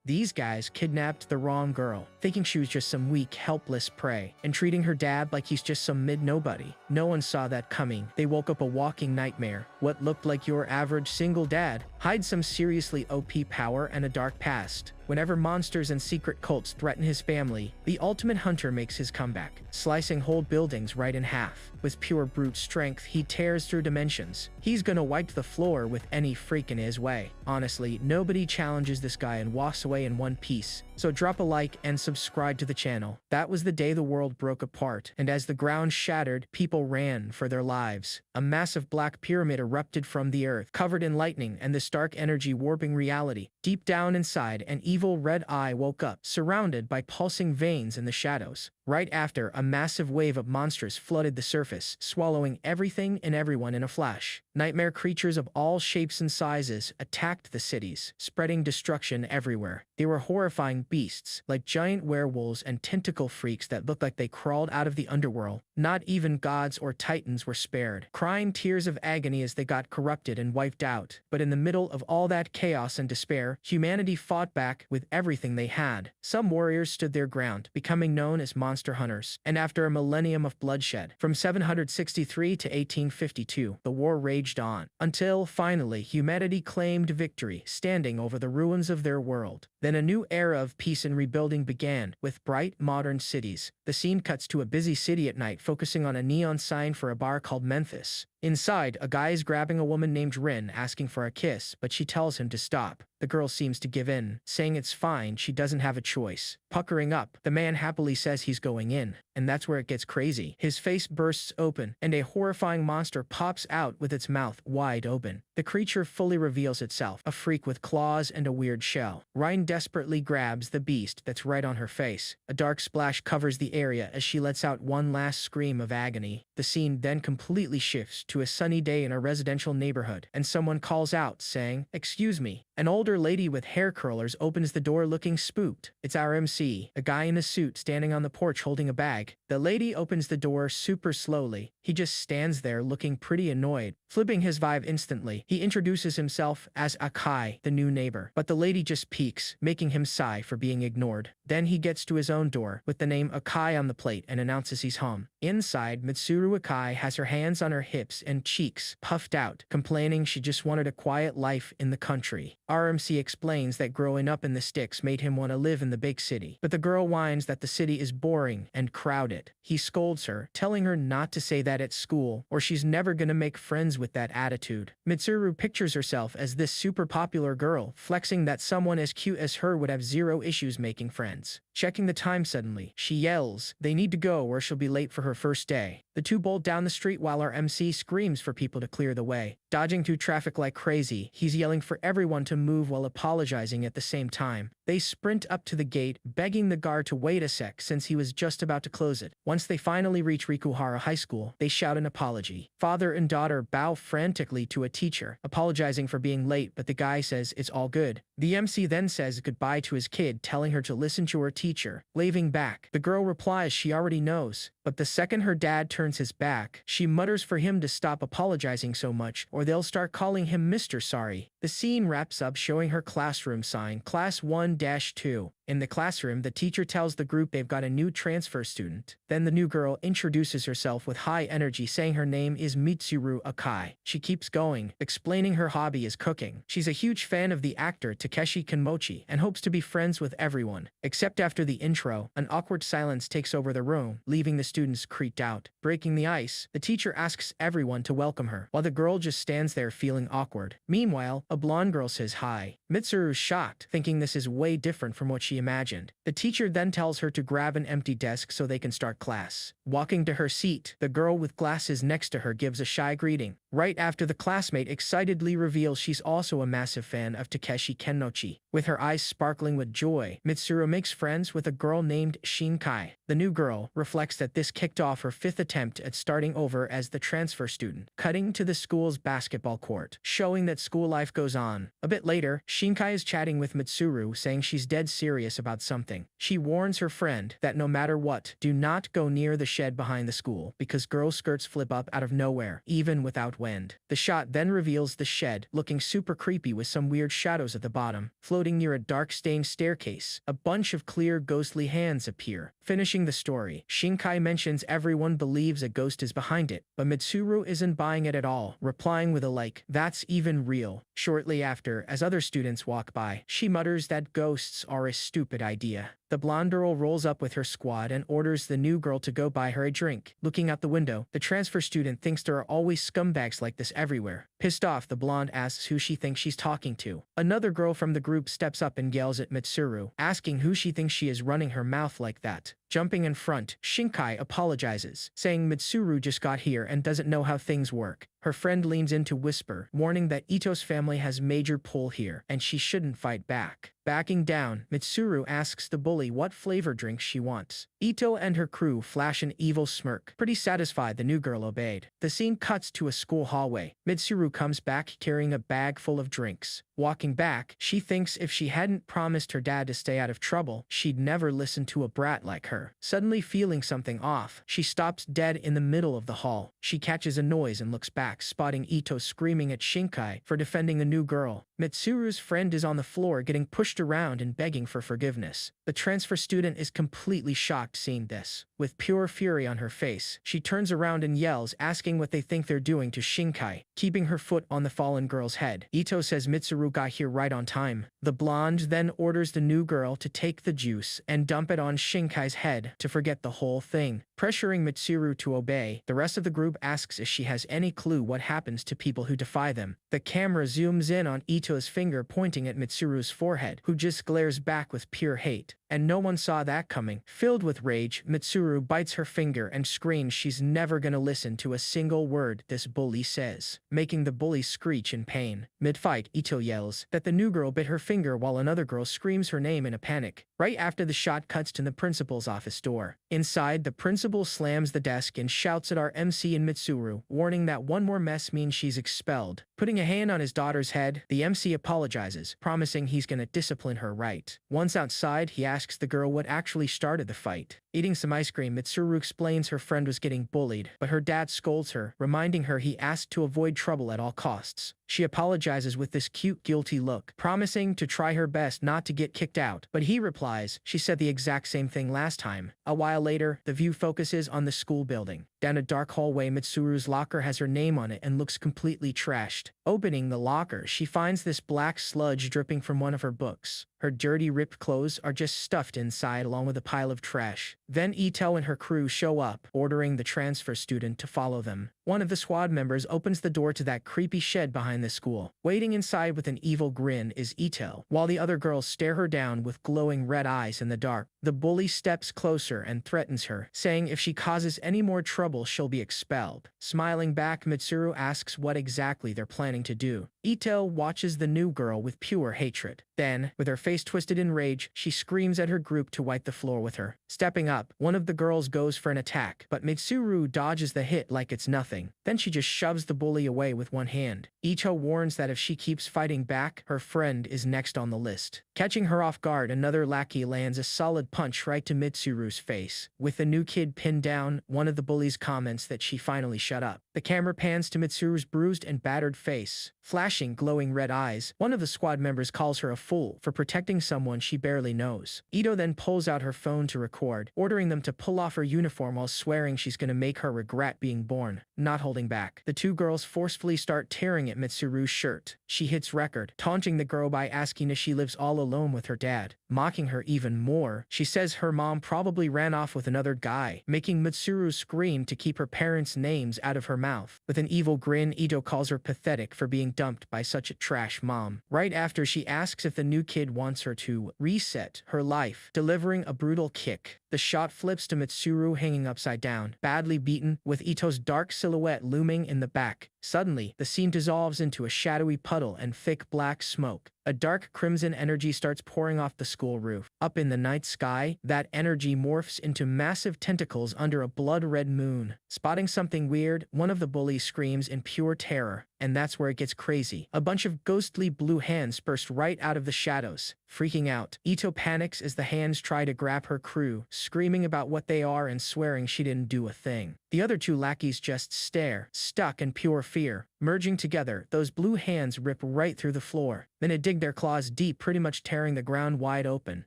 These guys kidnapped the wrong girl, thinking she was just some weak, helpless prey, and treating her dad like he's just some mid-nobody. No one saw that coming. They woke up a walking nightmare. What looked like your average single dad hides some seriously OP power and a dark past. Whenever monsters and secret cults threaten his family, the ultimate hunter makes his comeback, slicing whole buildings right in half. With pure brute strength, he tears through dimensions. He's gonna wipe the floor with any freak in his way. Honestly, nobody challenges this guy and walks away in one piece. So drop a like and subscribe to the channel. That was the day the world broke apart, and as the ground shattered, people ran for their lives. A massive black pyramid erupted from the earth, covered in lightning and this dark energy warping reality. Deep down inside, an evil red eye woke up, surrounded by pulsing veins in the shadows. Right after, a massive wave of monsters flooded the surface, swallowing everything and everyone in a flash. Nightmare creatures of all shapes and sizes attacked the cities, spreading destruction everywhere. They were horrifying beasts, like giant werewolves and tentacle freaks that looked like they crawled out of the underworld. Not even gods or titans were spared, crying tears of agony as they got corrupted and wiped out. But in the middle of all that chaos and despair, humanity fought back with everything they had. Some warriors stood their ground, becoming known as monster hunters. And after a millennium of bloodshed, from 763 to 1852, the war raged on, until finally humanity claimed victory, standing over the ruins of their world. Then a new era of peace and rebuilding began, with bright, modern cities. The scene cuts to a busy city at night, focusing on a neon sign for a bar called Memphis. Inside, a guy is grabbing a woman named Rin, asking for a kiss, but she tells him to stop. The girl seems to give in, saying it's fine, she doesn't have a choice. Puckering up, the man happily says he's going in, and that's where it gets crazy. His face bursts open, and a horrifying monster pops out with its mouth wide open. The creature fully reveals itself, a freak with claws and a weird shell. Ryan desperately grabs the beast that's right on her face. A dark splash covers the area as she lets out one last scream of agony. The scene then completely shifts to a sunny day in a residential neighborhood, and someone calls out, saying, "Excuse me." An older lady with hair curlers opens the door looking spooked. It's our MC, a guy in a suit standing on the porch holding a bag. The lady opens the door super slowly. He just stands there looking pretty annoyed, flipping his vibe instantly. He introduces himself as Akai, the new neighbor, but the lady just peeks, making him sigh for being ignored. Then he gets to his own door, with the name Akai on the plate, and announces he's home. Inside, Mitsuru Akai has her hands on her hips and cheeks puffed out, complaining she just wanted a quiet life in the country. RMC explains that growing up in the sticks made him want to live in the big city, but the girl whines that the city is boring and crowded. He scolds her, telling her not to say that at school, or she's never gonna make friends with that attitude. Mitsuru pictures herself as this super popular girl, flexing that someone as cute as her would have zero issues making friends. Checking the time suddenly, she yells, they need to go or she'll be late for her first day. The two bolt down the street while our MC screams for people to clear the way. Dodging through traffic like crazy, he's yelling for everyone to move while apologizing at the same time. They sprint up to the gate, begging the guard to wait a sec since he was just about to close it. Once they finally reach Rikuhara High School, they shout an apology. Father and daughter bow frantically to a teacher, apologizing for being late, but the guy says it's all good. The MC then says goodbye to his kid, telling her to listen to her teacher. Waving back, the girl replies she already knows, but the second her dad turns his back, she mutters for him to stop apologizing so much, or they'll start calling him Mr. Sorry. The scene wraps up showing her classroom sign, Class 1-2. In the classroom, the teacher tells the group they've got a new transfer student. Then the new girl introduces herself with high energy, saying her name is Mitsuru Akai. She keeps going, explaining her hobby is cooking. She's a huge fan of the actor Takeshi Kanmochi and hopes to be friends with everyone. Except after the intro, an awkward silence takes over the room, leaving the students creeped out. Breaking the ice, the teacher asks everyone to welcome her, while the girl just stands there feeling awkward. Meanwhile, a blonde girl says hi. Mitsuru's shocked, thinking this is way different from what she imagined. The teacher then tells her to grab an empty desk so they can start class. Walking to her seat, the girl with glasses next to her gives a shy greeting. Right after the classmate excitedly reveals she's also a massive fan of Takeshi Kennochi. With her eyes sparkling with joy, Mitsuru makes friends with a girl named Shinkai. The new girl reflects that this kicked off her 5th attempt at starting over as the transfer student. Cutting to the school's basketball court, showing that school life goes on. A bit later, Shinkai is chatting with Mitsuru, saying she's dead serious about something. She warns her friend that no matter what, do not go near the shed behind the school, because girl skirts flip up out of nowhere, even without wind. The shot then reveals the shed, looking super creepy with some weird shadows at the bottom. Floating near a dark stained staircase, a bunch of clear ghostly hands appear. Finishing the story, Shinkai mentions everyone believes a ghost is behind it, but Mitsuru isn't buying it at all, replying with a like, "That's even real." Shortly after, as other students walk by, she mutters that ghosts are a stupid idea. The blonde girl rolls up with her squad and orders the new girl to go buy her a drink. Looking out the window, the transfer student thinks there are always scumbags like this everywhere. Pissed off, the blonde asks who she thinks she's talking to. Another girl from the group steps up and yells at Mitsuru, asking who she thinks she is running her mouth like that. Jumping in front, Shinkai apologizes, saying Mitsuru just got here and doesn't know how things work. Her friend leans in to whisper, warning that Ito's family has major pull here, and she shouldn't fight back. Backing down, Mitsuru asks the bully what flavor drink she wants. Ito and her crew flash an evil smirk. Pretty satisfied, the new girl obeyed. The scene cuts to a school hallway. Mitsuru comes back carrying a bag full of drinks. Walking back, she thinks if she hadn't promised her dad to stay out of trouble, she'd never listen to a brat like her. Suddenly feeling something off, she stops dead in the middle of the hall. She catches a noise and looks back, spotting Ito screaming at Shinkai for defending the new girl. Mitsuru's friend is on the floor getting pushed around and begging for forgiveness. The transfer student is completely shocked seeing this. With pure fury on her face, she turns around and yells, asking what they think they're doing to Shinkai, keeping her foot on the fallen girl's head. Ito says Mitsuru got here right on time. The blonde then orders the new girl to take the juice and dump it on Shinkai's head to forget the whole thing. Pressuring Mitsuru to obey, the rest of the group asks if she has any clue what happens to people who defy them. The camera zooms in on Ito's finger pointing at Mitsuru's forehead, who just glares back with pure hate. And no one saw that coming. Filled with rage, Mitsuru bites her finger and screams she's never gonna listen to a single word this bully says, making the bully screech in pain. Mid-fight, Ito yells that the new girl bit her finger while another girl screams her name in a panic. Right after the shot cuts to the principal's office door. Inside, the principal slams the desk and shouts at our MC and Mitsuru, warning that one more mess means she's expelled. Putting a hand on his daughter's head, the MC apologizes, promising he's gonna discipline her right. Once outside, he asks the girl what actually started the fight. Eating some ice cream, Mitsuru explains her friend was getting bullied, but her dad scolds her, reminding her he asked to avoid trouble at all costs. She apologizes with this cute, guilty look, promising to try her best not to get kicked out, but he replies, she said the exact same thing last time. A while later, the view focuses on the school building. Down a dark hallway, Mitsuru's locker has her name on it and looks completely trashed. Opening the locker, she finds this black sludge dripping from one of her books. Her dirty, ripped clothes are just stuffed inside along with a pile of trash. Then Ito and her crew show up, ordering the transfer student to follow them. One of the squad members opens the door to that creepy shed behind the school. Waiting inside with an evil grin is Ito, while the other girls stare her down with glowing red eyes in the dark. The bully steps closer and threatens her, saying if she causes any more trouble, she'll be expelled. Smiling back, Mitsuru asks what exactly they're planning to do. Ito watches the new girl with pure hatred. Then, with her face twisted in rage, she screams at her group to wipe the floor with her. Stepping up, one of the girls goes for an attack, but Mitsuru dodges the hit like it's nothing. Then she just shoves the bully away with one hand. Ito warns that if she keeps fighting back, her friend is next on the list. Catching her off guard, another lackey lands a solid punch right to Mitsuru's face. With the new kid pinned down, one of the bullies comments that she finally shut up. The camera pans to Mitsuru's bruised and battered face. Flashing glowing red eyes, one of the squad members calls her a fool for protecting someone she barely knows. Ito then pulls out her phone to record, ordering them to pull off her uniform while swearing she's gonna make her regret being born. Not holding back, the two girls forcefully start tearing at Mitsuru's shirt. She hits record, taunting the girl by asking if she lives all alone with her dad. Mocking her even more, she says her mom probably ran off with another guy, making Mitsuru scream to keep her parents' names out of her mouth. With an evil grin, Ito calls her pathetic for being dumped by such a trash mom. Right after, she asks if the new kid wants her to reset her life, delivering a brutal kick. The shot flips to Mitsuru hanging upside down, badly beaten, with Ito's dark silhouette looming in the back. Suddenly, the scene dissolves into a shadowy puddle and thick black smoke. A dark crimson energy starts pouring off the school roof. Up in the night sky, that energy morphs into massive tentacles under a blood-red moon. Spotting something weird, one of the bullies screams in pure terror. And that's where it gets crazy. A bunch of ghostly blue hands burst right out of the shadows. Freaking out, Ito panics as the hands try to grab her crew, screaming about what they are and swearing she didn't do a thing. The other two lackeys just stare, stuck in pure fear. Merging together, those blue hands rip right through the floor. Then they dig their claws deep, pretty much tearing the ground wide open.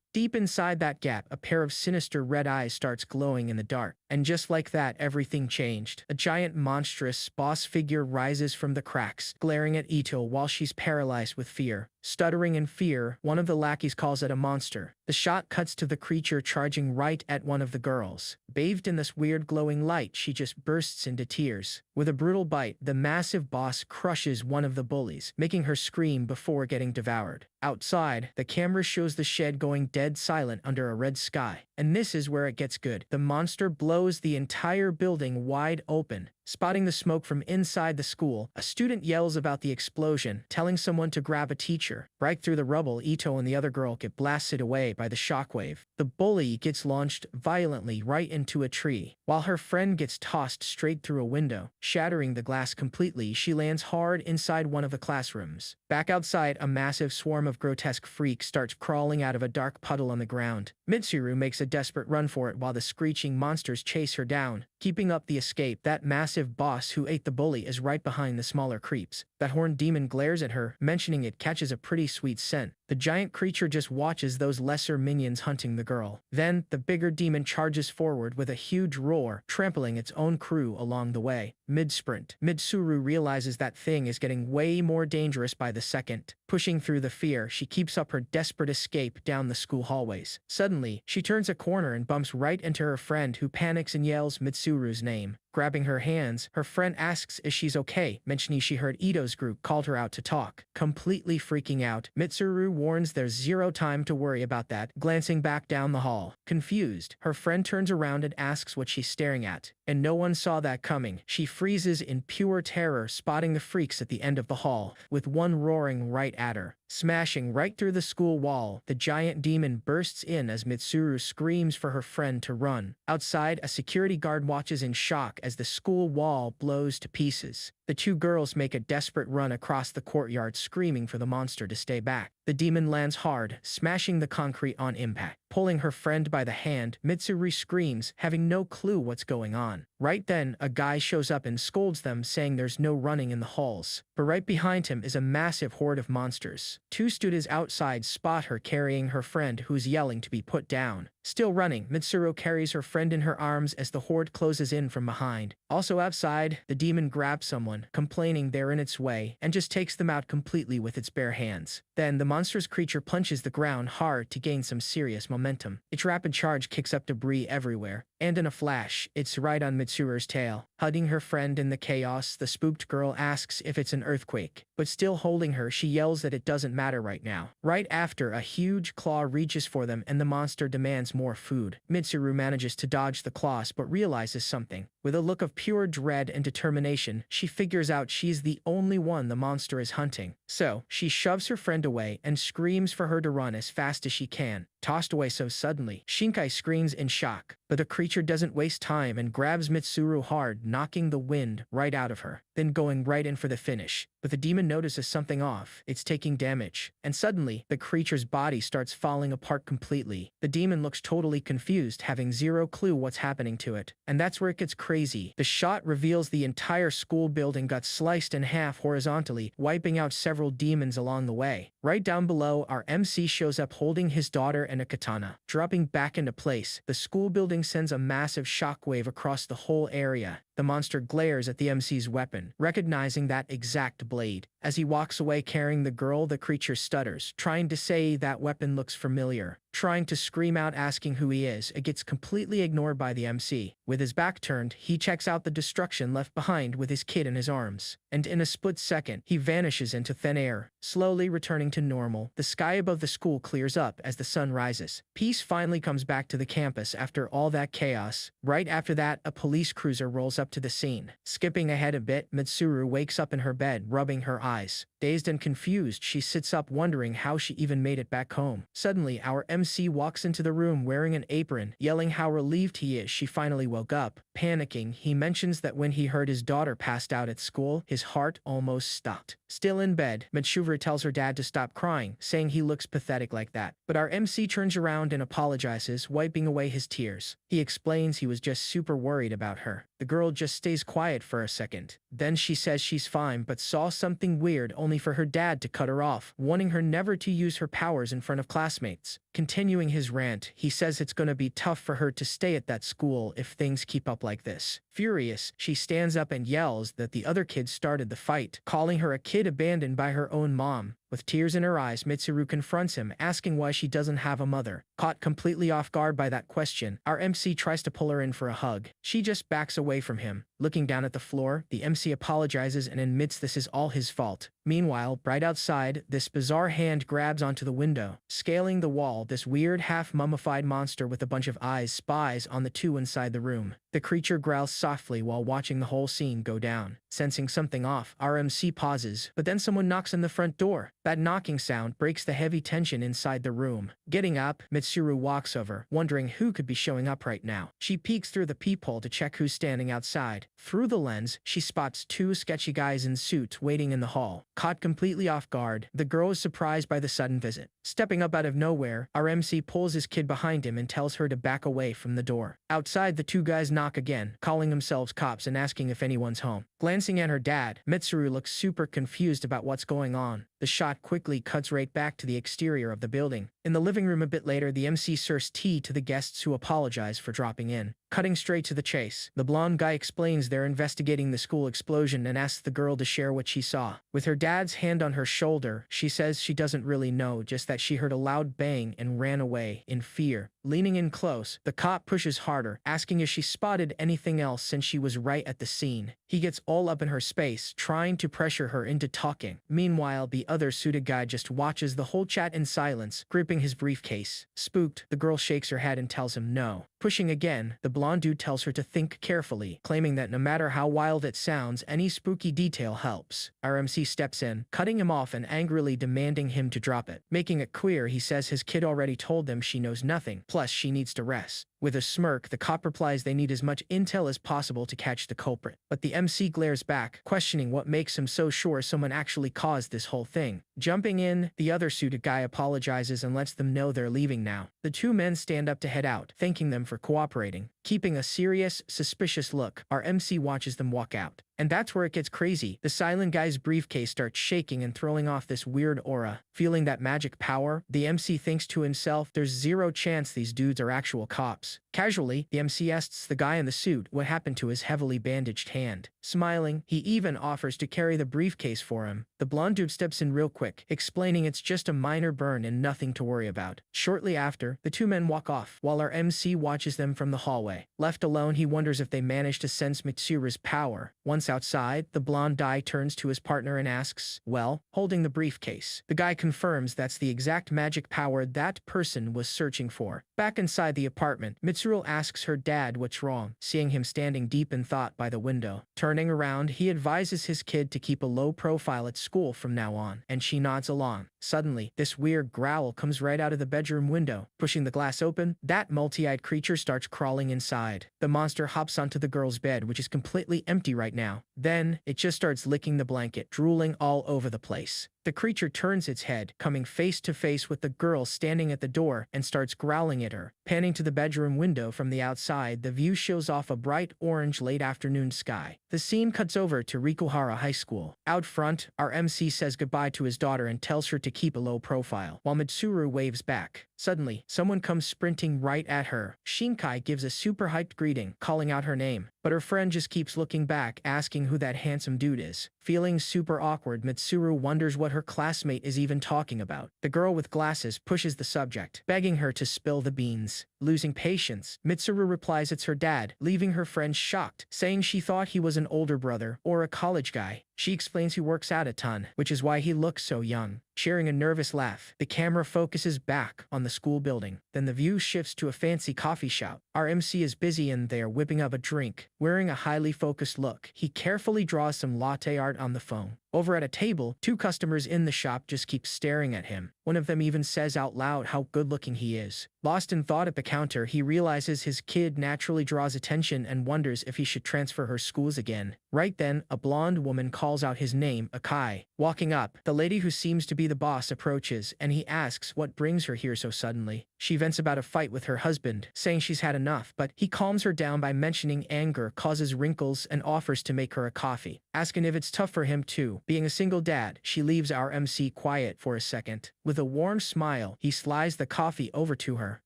Deep inside that gap, a pair of sinister red eyes starts glowing in the dark. And just like that, everything changed. A giant, monstrous boss figure rises from the cracks, glaring at Ito while she's paralyzed with fear. Stuttering in fear, one of the lackeys calls it a monster. The shot cuts to the creature charging right at one of the girls. Bathed in this weird glowing light, she just bursts into tears. With a brutal bite, the massive boss crushes one of the bullies, making her scream before getting devoured. Outside, the camera shows the shed going dead silent under a red sky. And this is where it gets good. The monster blows the entire building wide open. Spotting the smoke from inside the school, a student yells about the explosion, telling someone to grab a teacher. Right through the rubble, Ito and the other girl get blasted away by the shockwave. The bully gets launched violently right into a tree, while her friend gets tossed straight through a window. Shattering the glass completely, she lands hard inside one of the classrooms. Back outside, a massive swarm of grotesque freaks starts crawling out of a dark puddle on the ground. Mitsuru makes a desperate run for it while the screeching monsters chase her down. Keeping up the escape, that massive boss who ate the bully is right behind the smaller creeps. That horned demon glares at her, mentioning it catches a pretty sweet scent. The giant creature just watches those lesser minions hunting the girl. Then, the bigger demon charges forward with a huge roar, trampling its own crew along the way. Mid-sprint, Mitsuru realizes that thing is getting way more dangerous by the second. Pushing through the fear, she keeps up her desperate escape down the school hallways. Suddenly, she turns a corner and bumps right into her friend, who panics and yells Mitsuru's name. Grabbing her hands, her friend asks if she's okay, mentioning she heard Ito's group called her out to talk. Completely freaking out, Mitsuru warns there's zero time to worry about that, glancing back down the hall. Confused, her friend turns around and asks what she's staring at. And no one saw that coming. She freezes in pure terror, spotting the freaks at the end of the hall, with one roaring right at her. Smashing right through the school wall, the giant demon bursts in as Mitsuru screams for her friend to run. Outside, a security guard watches in shock as the school wall blows to pieces. The two girls make a desperate run across the courtyard, screaming for the monster to stay back. The demon lands hard, smashing the concrete on impact. Pulling her friend by the hand, Mitsuru screams, having no clue what's going on. Right then, a guy shows up and scolds them, saying there's no running in the halls. But right behind him is a massive horde of monsters. Two students outside spot her carrying her friend, who's yelling to be put down. Still running, Mitsuru carries her friend in her arms as the horde closes in from behind. Also outside, the demon grabs someone, complaining they're in its way, and just takes them out completely with its bare hands. Then, the monstrous creature punches the ground hard to gain some serious momentum. Its rapid charge kicks up debris everywhere, and in a flash, it's right on Mitsuru's tail. Hugging her friend in the chaos, the spooked girl asks if it's an earthquake. But still holding her, she yells that it doesn't matter right now. Right after, a huge claw reaches for them and the monster demands more food. Mitsuru manages to dodge the claws but realizes something. With a look of pure dread and determination, she figures out she's the only one the monster is hunting. So, she shoves her friend away and screams for her to run as fast as she can. Tossed away so suddenly, Shinkai screams in shock. But the creature doesn't waste time and grabs Mitsuru hard, knocking the wind right out of her, then going right in for the finish. But the demon notices something off. It's taking damage. And suddenly, the creature's body starts falling apart completely. The demon looks totally confused, having zero clue what's happening to it. And that's where it gets crazy. The shot reveals the entire school building got sliced in half horizontally, wiping out several demons along the way. Right down below, our MC shows up holding his daughter and a katana. Dropping back into place, the school building sends a massive shockwave across the whole area. The monster glares at the MC's weapon, recognizing that exact blade. As he walks away carrying the girl, the creature stutters, trying to say that weapon looks familiar. Trying to scream out asking who he is, it gets completely ignored by the MC. With his back turned, he checks out the destruction left behind with his kid in his arms. And in a split second, he vanishes into thin air, slowly returning to normal. The sky above the school clears up as the sun rises. Peace finally comes back to the campus after all that chaos. Right after that, a police cruiser rolls up to the scene. Skipping ahead a bit, Mitsuru wakes up in her bed, rubbing her eyes. Dazed and confused, she sits up wondering how she even made it back home. Suddenly, our MC walks into the room wearing an apron, yelling how relieved he is she finally woke up. Panicking, he mentions that when he heard his daughter passed out at school, his heart almost stopped. Still in bed, Mitsuru tells her dad to stop crying, saying he looks pathetic like that. But our MC turns around and apologizes, wiping away his tears. He explains he was just super worried about her. The The girl just stays quiet for a second. Then she says she's fine but saw something weird, only for her dad to cut her off, warning her never to use her powers in front of classmates. Continuing his rant, he says it's gonna be tough for her to stay at that school if things keep up like this. Furious, she stands up and yells that the other kids started the fight, calling her a kid abandoned by her own mom. With tears in her eyes, Mitsuru confronts him, asking why she doesn't have a mother. Caught completely off guard by that question, our MC tries to pull her in for a hug. She just backs away from him. Looking down at the floor, the MC apologizes and admits this is all his fault. Meanwhile, right outside, this bizarre hand grabs onto the window. Scaling the wall, this weird half-mummified monster with a bunch of eyes spies on the two inside the room. The creature growls softly while watching the whole scene go down. Sensing something off, our MC pauses, but then someone knocks on the front door. That knocking sound breaks the heavy tension inside the room. Getting up, Mitsuru walks over, wondering who could be showing up right now. She peeks through the peephole to check who's standing outside. Through the lens, she spots two sketchy guys in suits waiting in the hall. Caught completely off guard, the girl is surprised by the sudden visit. Stepping up out of nowhere, our MC pulls his kid behind him and tells her to back away from the door. Outside, the two guys knock again, calling themselves cops and asking if anyone's home. Glancing at her dad, Mitsuru looks super confused about what's going on. The shot quickly cuts right back to the exterior of the building. In the living room a bit later, the MC serves tea to the guests who apologize for dropping in. Cutting straight to the chase, the blonde guy explains they're investigating the school explosion and asks the girl to share what she saw. With her dad's hand on her shoulder, she says she doesn't really know, just that she heard a loud bang and ran away in fear. Leaning in close, the cop pushes harder, asking if she spotted anything else since she was right at the scene. He gets all up in her space, trying to pressure her into talking. Meanwhile, the other suited guy just watches the whole chat in silence, gripping his briefcase. Spooked, the girl shakes her head and tells him no. Pushing again, the blonde dude tells her to think carefully, claiming that no matter how wild it sounds, any spooky detail helps. Our MC steps in, cutting him off and angrily demanding him to drop it. Making it clear, he says his kid already told them she knows nothing, plus she needs to rest. With a smirk, the cop replies they need as much intel as possible to catch the culprit. But the MC glares back, questioning what makes him so sure someone actually caused this whole thing. Jumping in, the other suited guy apologizes and lets them know they're leaving now. The two men stand up to head out, thanking them for cooperating. Keeping a serious, suspicious look, our MC watches them walk out. And that's where it gets crazy. The silent guy's briefcase starts shaking and throwing off this weird aura. Feeling that magic power, the MC thinks to himself there's zero chance these dudes are actual cops. Casually, the MC asks the guy in the suit what happened to his heavily bandaged hand. Smiling, he even offers to carry the briefcase for him. The blonde dude steps in real quick, explaining it's just a minor burn and nothing to worry about. Shortly after, the two men walk off, while our MC watches them from the hallway. Left alone, he wonders if they managed to sense Mitsuru's power. Once outside, the blonde guy turns to his partner and asks, well, holding the briefcase. The guy confirms that's the exact magic power that person was searching for. Back inside the apartment, Mitsuru asks her dad what's wrong, seeing him standing deep in thought by the window. Turning around, he advises his kid to keep a low profile at school from now on, and she nods along. Suddenly, this weird growl comes right out of the bedroom window. Pushing the glass open, that multi-eyed creature starts crawling inside. The monster hops onto the girl's bed, which is completely empty right now. Then, it just starts licking the blanket, drooling all over the place. The creature turns its head, coming face to face with the girl standing at the door, and starts growling at her. Panning to the bedroom window from the outside, the view shows off a bright orange late afternoon sky. The scene cuts over to Rikuhara High School. Out front, our MC says goodbye to his daughter and tells her to keep a low profile, while Mitsuru waves back. Suddenly, someone comes sprinting right at her. Shinkai gives a super hyped greeting, calling out her name, but her friend just keeps looking back, asking who that handsome dude is. Feeling super awkward, Mitsuru wonders what her classmate is even talking about. The girl with glasses pushes the subject, begging her to spill the beans. Losing patience, Mitsuru replies it's her dad, leaving her friend shocked, saying she thought he was an older brother or a college guy. She explains he works out a ton, which is why he looks so young. Sharing a nervous laugh, the camera focuses back on the school building. Then the view shifts to a fancy coffee shop. Our MC is busy in there whipping up a drink. Wearing a highly focused look, he carefully draws some latte art on the phone. Over at a table, two customers in the shop just keep staring at him. One of them even says out loud how good-looking he is. Lost in thought at the counter, he realizes his kid naturally draws attention and wonders if he should transfer her schools again. Right then, a blonde woman calls out his name, Akai. Walking up, the lady who seems to be the boss approaches, and he asks what brings her here so suddenly. She vents about a fight with her husband, saying she's had enough, but he calms her down by mentioning anger causes wrinkles and offers to make her a coffee, asking if it's tough for him too. Being a single dad, she leaves our MC quiet for a second. With a warm smile, he slides the coffee over to her.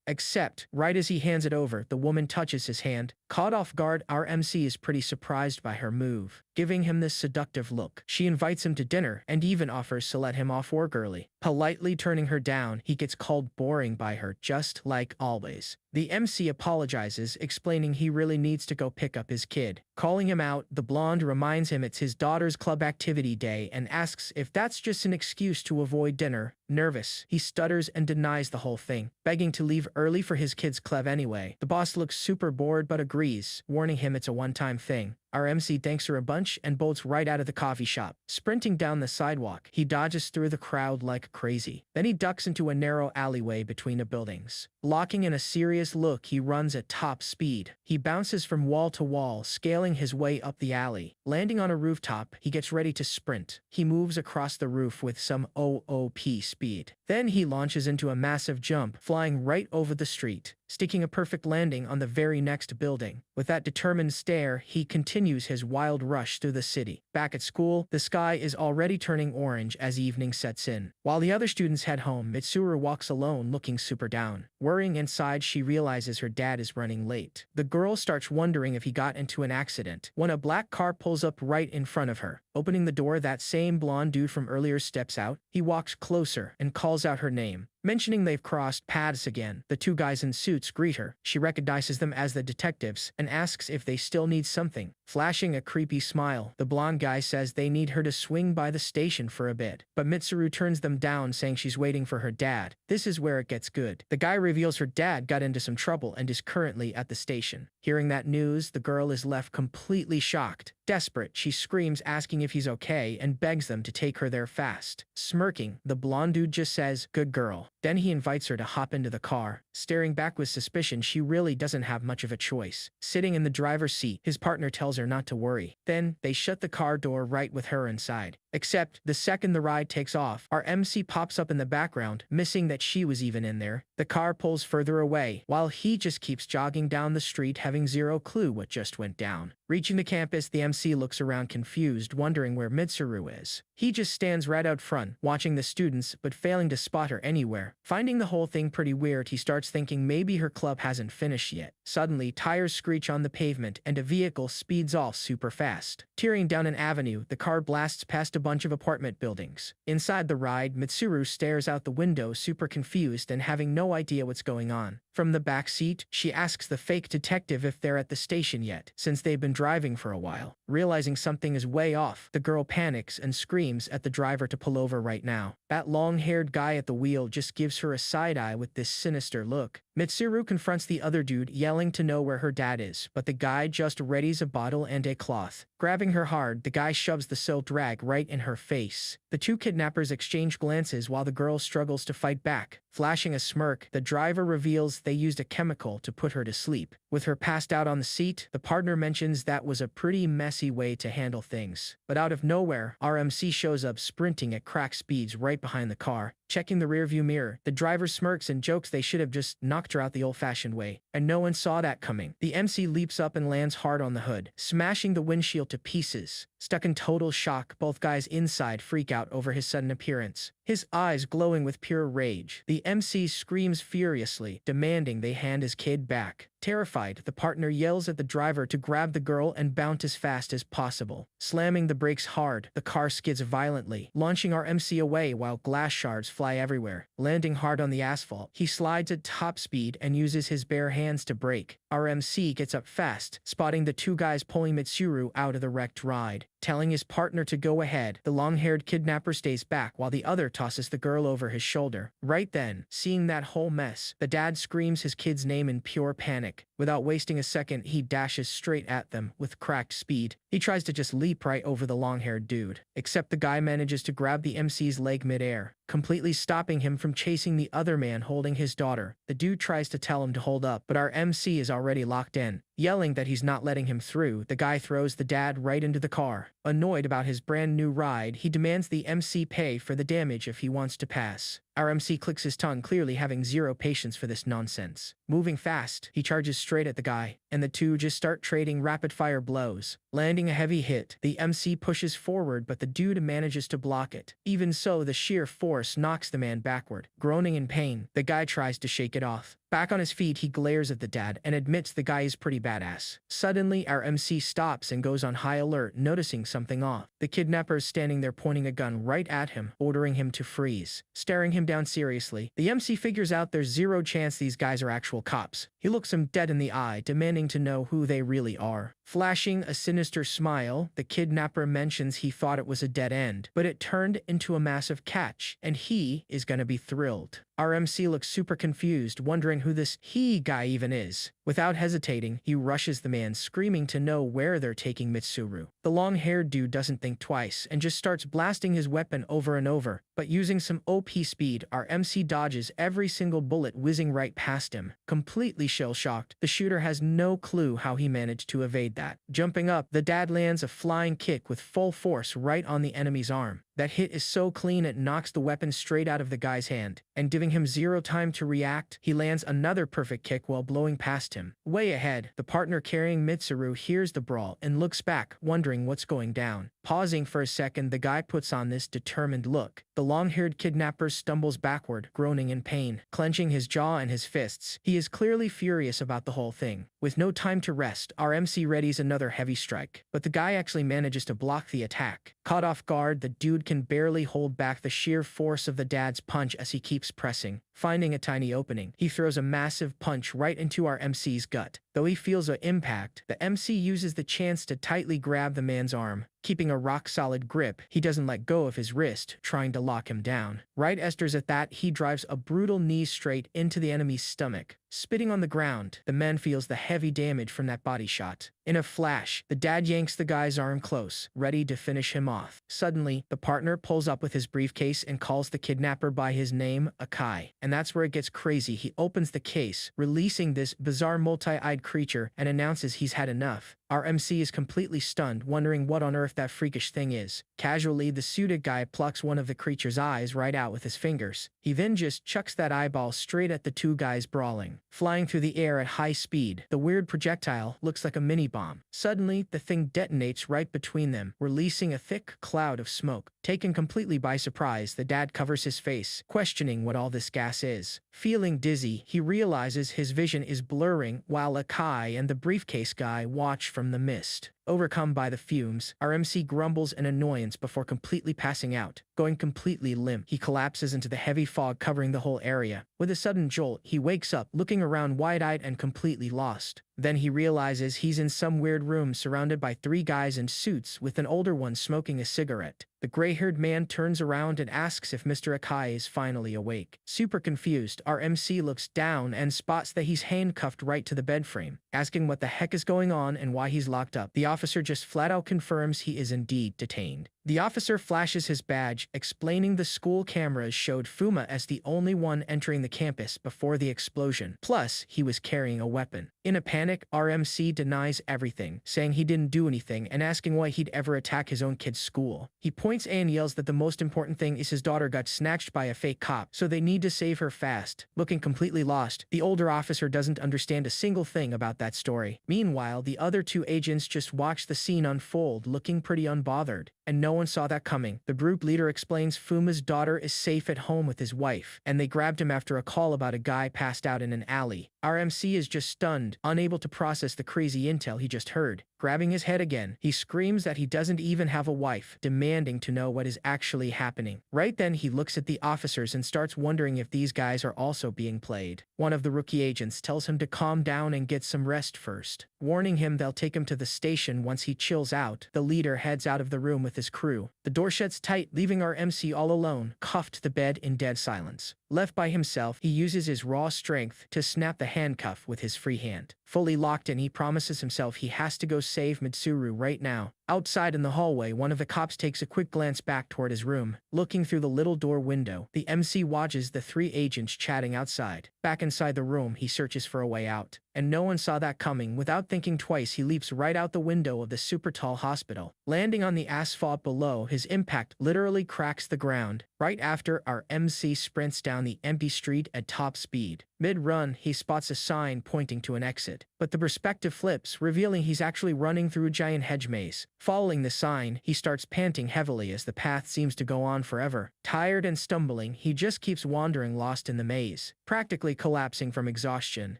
Except, right as he hands it over, the woman touches his hand. Caught off guard, our MC is pretty surprised by her move, giving him this seductive look. She invites him to dinner and even offers to let him off work early. Politely turning her down, he gets called boring by her, just like always. The MC apologizes, explaining he really needs to go pick up his kid. Calling him out, the blonde reminds him it's his daughter's club activity day and asks if that's just an excuse to avoid dinner. Nervous, he stutters and denies the whole thing, begging to leave early for his kid's club anyway. The boss looks super bored but agrees, warning him it's a one-time thing. Our MC thanks her a bunch and bolts right out of the coffee shop. Sprinting down the sidewalk, he dodges through the crowd like crazy. Then he ducks into a narrow alleyway between the buildings. Locking in a serious look, he runs at top speed. He bounces from wall to wall, scaling his way up the alley. Landing on a rooftop, he gets ready to sprint. He moves across the roof with some OOP speed. Then he launches into a massive jump, flying right over the street, sticking a perfect landing on the very next building. With that determined stare, he continues his wild rush through the city. Back at school, the sky is already turning orange as evening sets in. While the other students head home, Mitsuru walks alone, looking super down. Worrying inside, she realizes her dad is running late. The girl starts wondering if he got into an accident when a black car pulls up right in front of her. Opening the door, that same blonde dude from earlier steps out. He walks closer and calls out her name. Mentioning they've crossed paths again, the two guys in suits greet her. She recognizes them as the detectives and asks if they still need something. Flashing a creepy smile, the blonde guy says they need her to swing by the station for a bit, but Mitsuru turns them down, saying she's waiting for her dad. This is where it gets good. The guy reveals her dad got into some trouble and is currently at the station. Hearing that news, the girl is left completely shocked. Desperate, she screams, asking if he's okay, and begs them to take her there fast. Smirking, the blonde dude just says, "Good girl." Then he invites her to hop into the car. Staring back with suspicion, she really doesn't have much of a choice. Sitting in the driver's seat, his partner tells her not to worry. Then, they shut the car door right with her inside. Except, the second the ride takes off, our MC pops up in the background, missing that she was even in there. The car pulls further away, while he just keeps jogging down the street, having zero clue what just went down. Reaching the campus, the MC looks around confused, wondering where Mitsuru is. He just stands right out front, watching the students, but failing to spot her anywhere. Finding the whole thing pretty weird, he starts thinking maybe her club hasn't finished yet. Suddenly, tires screech on the pavement, and a vehicle speeds off super fast. Tearing down an avenue, the car blasts past a bunch of apartment buildings. Inside the ride, Mitsuru stares out the window, super confused and having no idea what's going on. From the back seat, she asks the fake detective if they're at the station yet, since they've been driving for a while. Realizing something is way off, the girl panics and screams at the driver to pull over right now. That long-haired guy at the wheel just gives her a side-eye with this sinister look. Mitsuru confronts the other dude, yelling to know where her dad is, but the guy just readies a bottle and a cloth. Grabbing her hard, the guy shoves the silk rag right in her face. The two kidnappers exchange glances while the girl struggles to fight back. Flashing a smirk, the driver reveals they used a chemical to put her to sleep. With her passed out on the seat, the partner mentions that was a pretty messy way to handle things. But out of nowhere, our MC shows up sprinting at crack speeds right behind the car. Checking the rearview mirror, the driver smirks and jokes they should have just knocked her out the old-fashioned way, and no one saw that coming. The MC leaps up and lands hard on the hood, smashing the windshield to pieces. Stuck in total shock, both guys inside freak out over his sudden appearance, his eyes glowing with pure rage. The MC screams furiously, demanding they hand his kid back. Terrified, the partner yells at the driver to grab the girl and bounce as fast as possible. Slamming the brakes hard, the car skids violently, launching our MC away while glass shards fly everywhere. Landing hard on the asphalt, he slides at top speed and uses his bare hands to brake. Our MC gets up fast, spotting the two guys pulling Mitsuru out of the wrecked ride. Telling his partner to go ahead, the long-haired kidnapper stays back while the other tosses the girl over his shoulder. Right then, seeing that whole mess, the dad screams his kid's name in pure panic. Without wasting a second, he dashes straight at them with cracked speed. He tries to just leap right over the long-haired dude, except the guy manages to grab the MC's leg midair, completely stopping him from chasing the other man holding his daughter. The dude tries to tell him to hold up, but our MC is already locked in. Yelling that he's not letting him through, the guy throws the dad right into the car. Annoyed about his brand new ride, he demands the MC pay for the damage if he wants to pass. Our MC clicks his tongue, clearly having zero patience for this nonsense. Moving fast, he charges straight at the guy, and the two just start trading rapid-fire blows. Landing a heavy hit, the MC pushes forward, but the dude manages to block it. Even so, the sheer force knocks the man backward. Groaning in pain, the guy tries to shake it off. Back on his feet, he glares at the dad and admits the guy is pretty badass. Suddenly, our MC stops and goes on high alert, noticing something off. The kidnapper is standing there pointing a gun right at him, ordering him to freeze. Staring him down seriously, the MC figures out there's zero chance these guys are actual cops. He looks him dead in the eye, demanding to know who they really are. Flashing a sinister smile, the kidnapper mentions he thought it was a dead end, but it turned into a massive catch, and he is gonna be thrilled. Our MC looks super confused, wondering who this he guy even is. Without hesitating, he rushes the man, screaming to know where they're taking Mitsuru. The long-haired dude doesn't think twice and just starts blasting his weapon over and over, but using some OP speed, our MC dodges every single bullet whizzing right past him. Completely shell-shocked, the shooter has no clue how he managed to evade that. Jumping up, the dad lands a flying kick with full force right on the enemy's arm. That hit is so clean it knocks the weapon straight out of the guy's hand, and giving him zero time to react, he lands another perfect kick while blowing past him. Way ahead, the partner carrying Mitsuru hears the brawl and looks back, wondering what's going down. Pausing for a second, the guy puts on this determined look. The long-haired kidnapper stumbles backward, groaning in pain, clenching his jaw and his fists. He is clearly furious about the whole thing. With no time to rest, our MC readies another heavy strike, but the guy actually manages to block the attack. Caught off guard, the dude can barely hold back the sheer force of the dad's punch as he keeps pressing. Finding a tiny opening, he throws a massive punch right into our MC's gut. Though he feels an impact, the MC uses the chance to tightly grab the man's arm. Keeping a rock-solid grip, he doesn't let go of his wrist, trying to lock him down. Right as at that, he drives a brutal knee straight into the enemy's stomach. Spitting on the ground, the man feels the heavy damage from that body shot. In a flash, the dad yanks the guy's arm close, ready to finish him off. Suddenly, the partner pulls up with his briefcase and calls the kidnapper by his name, Akai. And that's where it gets crazy. He opens the case, releasing this bizarre multi-eyed creature, and announces he's had enough. Our MC is completely stunned, wondering what on earth that freakish thing is. Casually, the suited guy plucks one of the creature's eyes right out with his fingers. He then just chucks that eyeball straight at the two guys brawling. Flying through the air at high speed, the weird projectile looks like a mini-bomb. Suddenly, the thing detonates right between them, releasing a thick cloud of smoke. Taken completely by surprise, the dad covers his face, questioning what all this gas is. Feeling dizzy, he realizes his vision is blurring while Akai and the briefcase guy watch from the mist. Overcome by the fumes, our MC grumbles in annoyance before completely passing out. Going completely limp, he collapses into the heavy fog covering the whole area. With a sudden jolt, he wakes up, looking around wide-eyed and completely lost. Then he realizes he's in some weird room surrounded by three guys in suits, with an older one smoking a cigarette. The gray-haired man turns around and asks if Mr. Akai is finally awake. Super confused, our MC looks down and spots that he's handcuffed right to the bed frame. Asking what the heck is going on and why he's locked up, the officer just flat-out confirms he is indeed detained. The officer flashes his badge, explaining the school cameras showed Fuma as the only one entering the campus before the explosion. Plus, he was carrying a weapon. In a panic, RMC denies everything, saying he didn't do anything and asking why he'd ever attack his own kid's school. He points and yells that the most important thing is his daughter got snatched by a fake cop, so they need to save her fast. Looking completely lost, the older officer doesn't understand a single thing about that story. Meanwhile, the other two agents just watch the scene unfold, looking pretty unbothered. And no one saw that coming. The group leader explains Fuma's daughter is safe at home with his wife, and they grabbed him after a call about a guy passed out in an alley. RMC is just stunned, unable to process the crazy intel he just heard. Grabbing his head again, he screams that he doesn't even have a wife, demanding to know what is actually happening. Right then, he looks at the officers and starts wondering if these guys are also being played. One of the rookie agents tells him to calm down and get some rest first. Warning him they'll take him to the station once he chills out, the leader heads out of the room with his crew. The door shuts tight, leaving our MC all alone, cuffed to the bed in dead silence. Left by himself, he uses his raw strength to snap the handcuff with his free hand. Fully locked in, he promises himself he has to go save Mitsuru right now. Outside in the hallway, one of the cops takes a quick glance back toward his room. Looking through the little door window, the MC watches the three agents chatting outside. Back inside the room, he searches for a way out. And no one saw that coming. Without thinking twice, he leaps right out the window of the super tall hospital. Landing on the asphalt below, his impact literally cracks the ground. Right after, our MC sprints down the empty street at top speed. Mid-run, he spots a sign pointing to an exit, but the perspective flips, revealing he's actually running through a giant hedge maze. Following the sign, he starts panting heavily as the path seems to go on forever. Tired and stumbling, he just keeps wandering lost in the maze. Practically collapsing from exhaustion,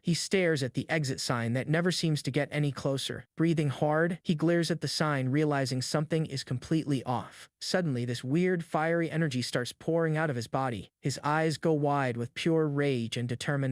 he stares at the exit sign that never seems to get any closer. Breathing hard, he glares at the sign, realizing something is completely off. Suddenly, this weird, fiery energy starts pouring out of his body. His eyes go wide with pure rage and determination.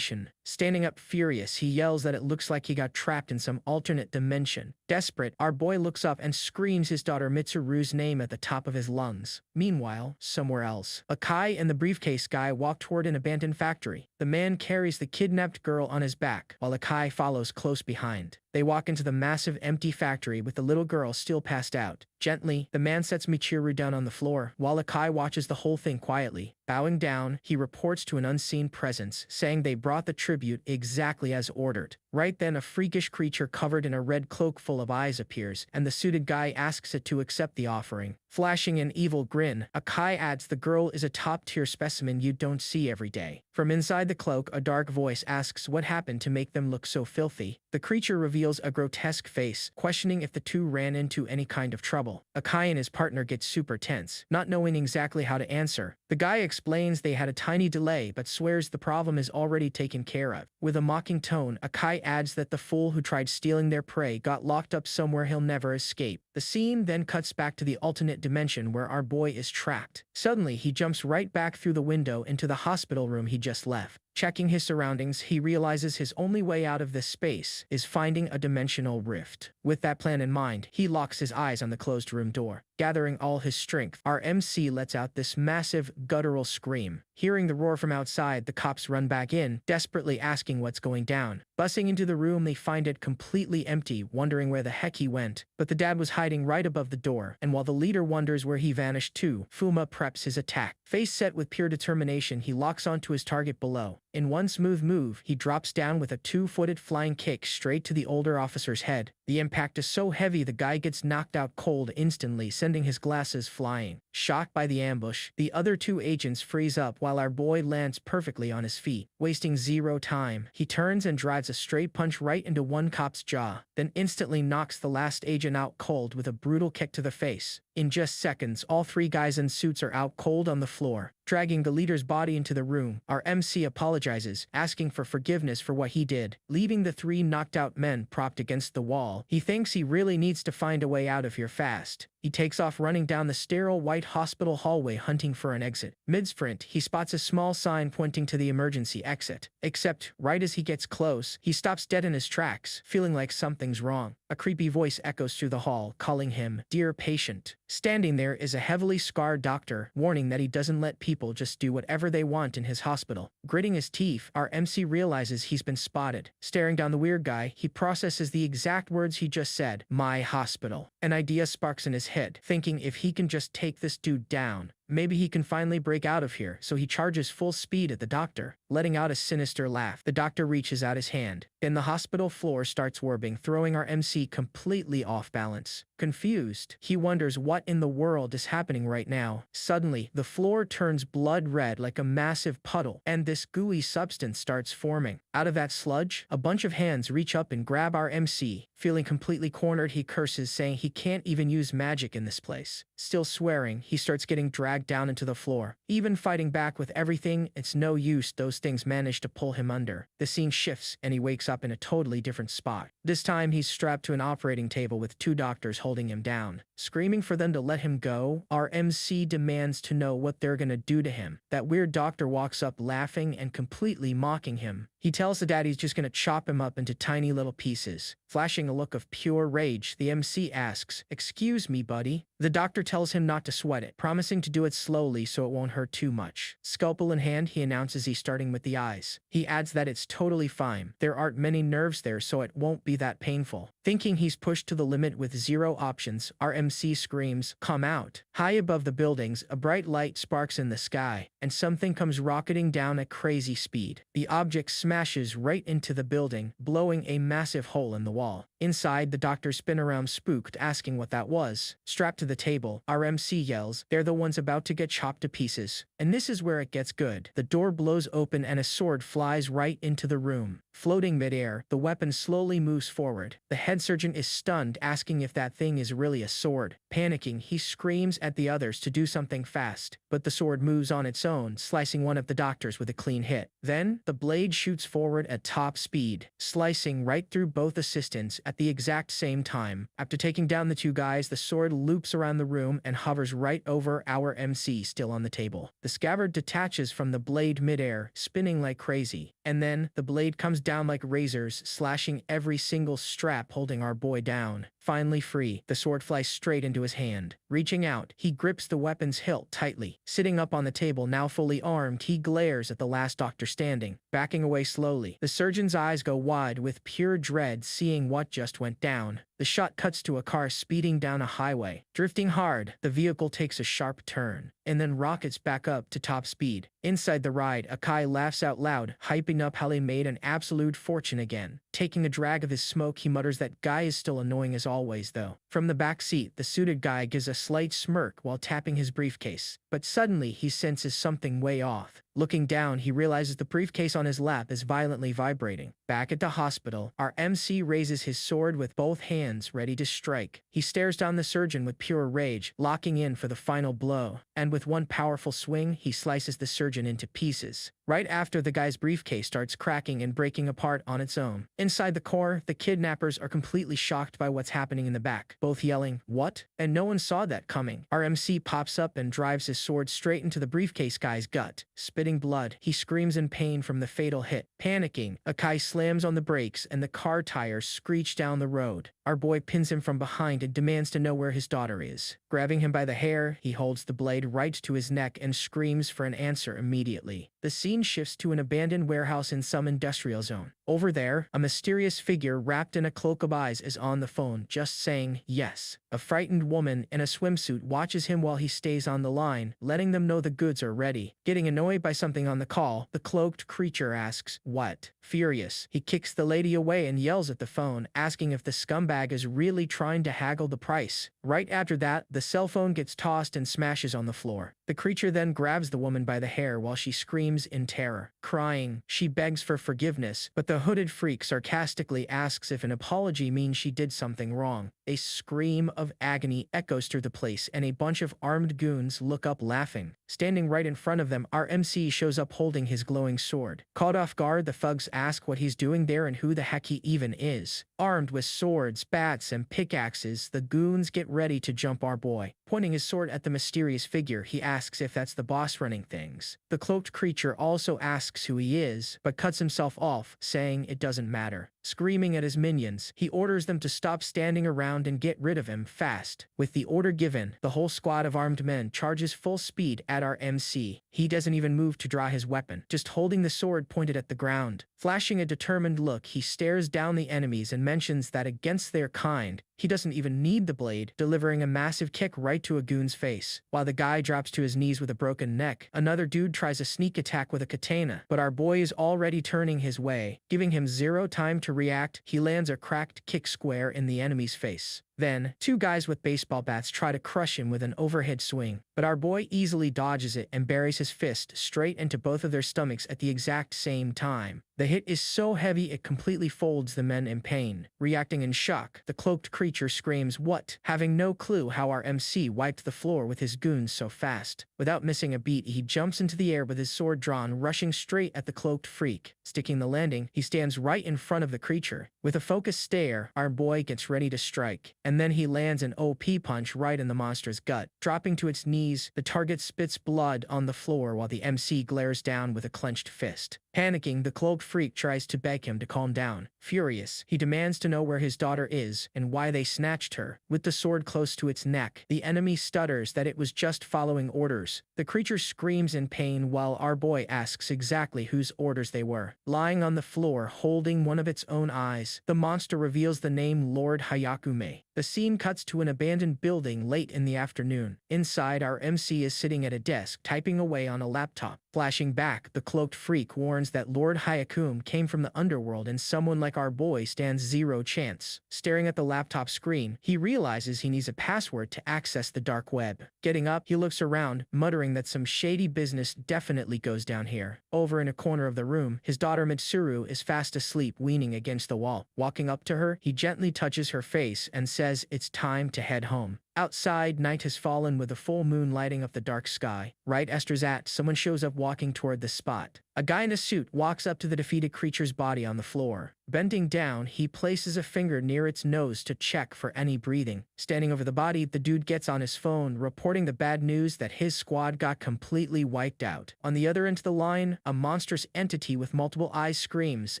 Standing up furious, he yells that it looks like he got trapped in some alternate dimension. Desperate, our boy looks up and screams his daughter Mitsuru's name at the top of his lungs. Meanwhile, somewhere else, Akai and the briefcase guy walk toward an abandoned factory. The man carries the kidnapped girl on his back, while Akai follows close behind. They walk into the massive empty factory with the little girl still passed out. Gently, the man sets Michiru down on the floor, while Akai watches the whole thing quietly. Bowing down, he reports to an unseen presence, saying they brought the tribute exactly as ordered. Right then, a freakish creature covered in a red cloak full of eyes appears, and the suited guy asks it to accept the offering. Flashing an evil grin, Akai adds the girl is a top-tier specimen you don't see every day. From inside the cloak, a dark voice asks what happened to make them look so filthy. The creature reveals a grotesque face, questioning if the two ran into any kind of trouble. Akai and his partner get super tense, not knowing exactly how to answer. The guy explains they had a tiny delay but swears the problem is already taken care of. With a mocking tone, Akai adds that the fool who tried stealing their prey got locked up somewhere he'll never escape. The scene then cuts back to the alternate dimension where our boy is trapped. Suddenly, he jumps right back through the window into the hospital room he just left. Checking his surroundings, he realizes his only way out of this space is finding a dimensional rift. With that plan in mind, he locks his eyes on the closed room door. Gathering all his strength, our MC lets out this massive, guttural scream. Hearing the roar from outside, the cops run back in, desperately asking what's going down. Bussing into the room, they find it completely empty, wondering where the heck he went. But the dad was hiding right above the door, and while the leader wonders where he vanished to, Fuma preps his attack. Face set with pure determination, he locks onto his target below. In one smooth move, he drops down with a two-footed flying kick straight to the older officer's head. The impact is so heavy the guy gets knocked out cold instantly, sending his glasses flying. Shocked by the ambush, the other two agents freeze up while our boy lands perfectly on his feet. Wasting zero time, he turns and drives a straight punch right into one cop's jaw, then instantly knocks the last agent out cold with a brutal kick to the face. In just seconds, all three guys in suits are out cold on the floor. Dragging the leader's body into the room, our MC apologizes, asking for forgiveness for what he did. Leaving the three knocked out men propped against the wall, he thinks he really needs to find a way out of here fast. He takes off running down the sterile white hospital hallway hunting for an exit. Mid-sprint, he spots a small sign pointing to the emergency exit. Except, right as he gets close, he stops dead in his tracks, feeling like something's wrong. A creepy voice echoes through the hall, calling him, "Dear patient." Standing there is a heavily scarred doctor, warning that he doesn't let people just do whatever they want in his hospital. Gritting his teeth, our MC realizes he's been spotted. Staring down the weird guy, he processes the exact words he just said, "My hospital." An idea sparks in his head, thinking if he can just take this dude down, maybe he can finally break out of here, so he charges full speed at the doctor. Letting out a sinister laugh, the doctor reaches out his hand. Then the hospital floor starts warping, throwing our MC completely off balance. Confused, he wonders what in the world is happening right now. Suddenly, the floor turns blood red like a massive puddle, and this gooey substance starts forming. Out of that sludge, a bunch of hands reach up and grab our MC. Feeling completely cornered, he curses, saying he can't even use magic in this place. Still swearing, he starts getting dragged down into the floor. Even fighting back with everything, it's no use, those things manage to pull him under. The scene shifts, and he wakes up in a totally different spot. This time, he's strapped to an operating table with two doctors holding him down. Screaming for them to let him go, our MC demands to know what they're gonna do to him. That weird doctor walks up laughing and completely mocking him. He tells the dad he's just gonna chop him up into tiny little pieces. Flashing a look of pure rage, the MC asks, "Excuse me, buddy?" The doctor tells him not to sweat it, promising to do it slowly so it won't hurt too much. Scalpel in hand, he announces he's starting with the eyes. He adds that it's totally fine. There aren't many nerves there, so it won't be that painful. Thinking he's pushed to the limit with zero options, our MC screams, "Come out." High above the buildings, a bright light sparks in the sky, and something comes rocketing down at crazy speed. The object smashes right into the building, blowing a massive hole in the wall. Inside, the doctors spin around spooked, asking what that was. Strapped to the table, our MC yells, they're the ones about to get chopped to pieces. And this is where it gets good. The door blows open and a sword flies right into the room. Floating midair, the weapon slowly moves forward. The head surgeon is stunned, asking if that thing is really a sword. Panicking, he screams at the others to do something fast, but the sword moves on its own, slicing one of the doctors with a clean hit. Then, the blade shoots forward at top speed, slicing right through both assistants at the exact same time. After taking down the two guys, the sword loops around the room and hovers right over our MC still on the table. The scabbard detaches from the blade midair, spinning like crazy, and then the blade comes down like razors, slashing every single strap holding our boy down. Finally free, the sword flies straight into his hand. Reaching out, he grips the weapon's hilt tightly. Sitting up on the table, now fully armed, he glares at the last doctor standing, backing away slowly. The surgeon's eyes go wide with pure dread, seeing what just went down. The shot cuts to a car speeding down a highway. Drifting hard, the vehicle takes a sharp turn, and then rockets back up to top speed. Inside the ride, Akai laughs out loud, hyping up how they made an absolute fortune again. Taking a drag of his smoke, he mutters that guy is still annoying as always though. From the back seat, the suited guy gives a slight smirk while tapping his briefcase. But suddenly, he senses something way off. Looking down, he realizes the briefcase on his lap is violently vibrating. Back at the hospital, our MC raises his sword with both hands, ready to strike. He stares down the surgeon with pure rage, locking in for the final blow. And with one powerful swing, he slices the surgeon into pieces. Right after, the guy's briefcase starts cracking and breaking apart on its own. Inside the core, the kidnappers are completely shocked by what's happening in the back, both yelling, "What?" And no one saw that coming. Our MC pops up and drives his sword straight into the briefcase guy's gut. Spitting blood, he screams in pain from the fatal hit. Panicking, Akai slams on the brakes and the car tires screech down the road. Our boy pins him from behind and demands to know where his daughter is. Grabbing him by the hair, he holds the blade right to his neck and screams for an answer immediately. The scene shifts to an abandoned warehouse in some industrial zone. Over there, a mysterious figure wrapped in a cloak of eyes is on the phone, just saying yes. A frightened woman in a swimsuit watches him while he stays on the line, letting them know the goods are ready. Getting annoyed by something on the call, the cloaked creature asks, "What?" Furious, he kicks the lady away and yells at the phone, asking if the scumbag is really trying to haggle the price. Right after that, the cell phone gets tossed and smashes on the floor. The creature then grabs the woman by the hair while she screams in terror. Crying, she begs for forgiveness, but the hooded freak sarcastically asks if an apology means she did something wrong. A scream of agony echoes through the place, and a bunch of armed goons look up laughing. Standing right in front of them, our MC shows up holding his glowing sword. Caught off guard, the thugs ask what he's doing there and who the heck he even is. Armed with swords, bats, and pickaxes, the goons get ready to jump our boy. Pointing his sword at the mysterious figure, he asks if that's the boss running things. The cloaked creature also asks who he is, but cuts himself off, saying it doesn't matter. Screaming at his minions, he orders them to stop standing around and get rid of him fast. With the order given, the whole squad of armed men charges full speed at our MC. He doesn't even move to draw his weapon, just holding the sword pointed at the ground. Flashing a determined look, he stares down the enemies and mentions that against their kind, he doesn't even need the blade, delivering a massive kick right to a goon's face. While the guy drops to his knees with a broken neck, another dude tries a sneak attack with a katana, but our boy is already turning his way. Giving him zero time to react, he lands a cracked kick square in the enemy's face. Then, two guys with baseball bats try to crush him with an overhead swing, but our boy easily dodges it and buries his fist straight into both of their stomachs at the exact same time. The hit is so heavy it completely folds the men in pain. Reacting in shock, the cloaked creature screams, "What?" having no clue how our MC wiped the floor with his goons so fast. Without missing a beat, he jumps into the air with his sword drawn, rushing straight at the cloaked freak. Sticking the landing, he stands right in front of the creature. With a focused stare, our boy gets ready to strike, and then he lands an OP punch right in the monster's gut. Dropping to its knees, the target spits blood on the floor while the MC glares down with a clenched fist. Panicking, the cloaked freak tries to beg him to calm down. Furious, he demands to know where his daughter is and why they snatched her. With the sword close to its neck, the enemy stutters that it was just following orders. The creature screams in pain while our boy asks exactly whose orders they were. Lying on the floor, holding one of its own eyes, the monster reveals the name Lord Hayakume. The scene cuts to an abandoned building late in the afternoon. Inside, our MC is sitting at a desk typing away on a laptop. Flashing back, the cloaked freak warns that Lord Hyakum came from the underworld and someone like our boy stands zero chance. Staring at the laptop screen, he realizes he needs a password to access the dark web. Getting up, he looks around, muttering that some shady business definitely goes down here. Over in a corner of the room, his daughter Mitsuru is fast asleep, leaning against the wall. Walking up to her, he gently touches her face and says it's time to head home. Outside, night has fallen with a full moon lighting up the dark sky. Right as that, someone shows up walking toward the spot. A guy in a suit walks up to the defeated creature's body on the floor. Bending down, he places a finger near its nose to check for any breathing. Standing over the body, the dude gets on his phone, reporting the bad news that his squad got completely wiped out. On the other end of the line, a monstrous entity with multiple eyes screams,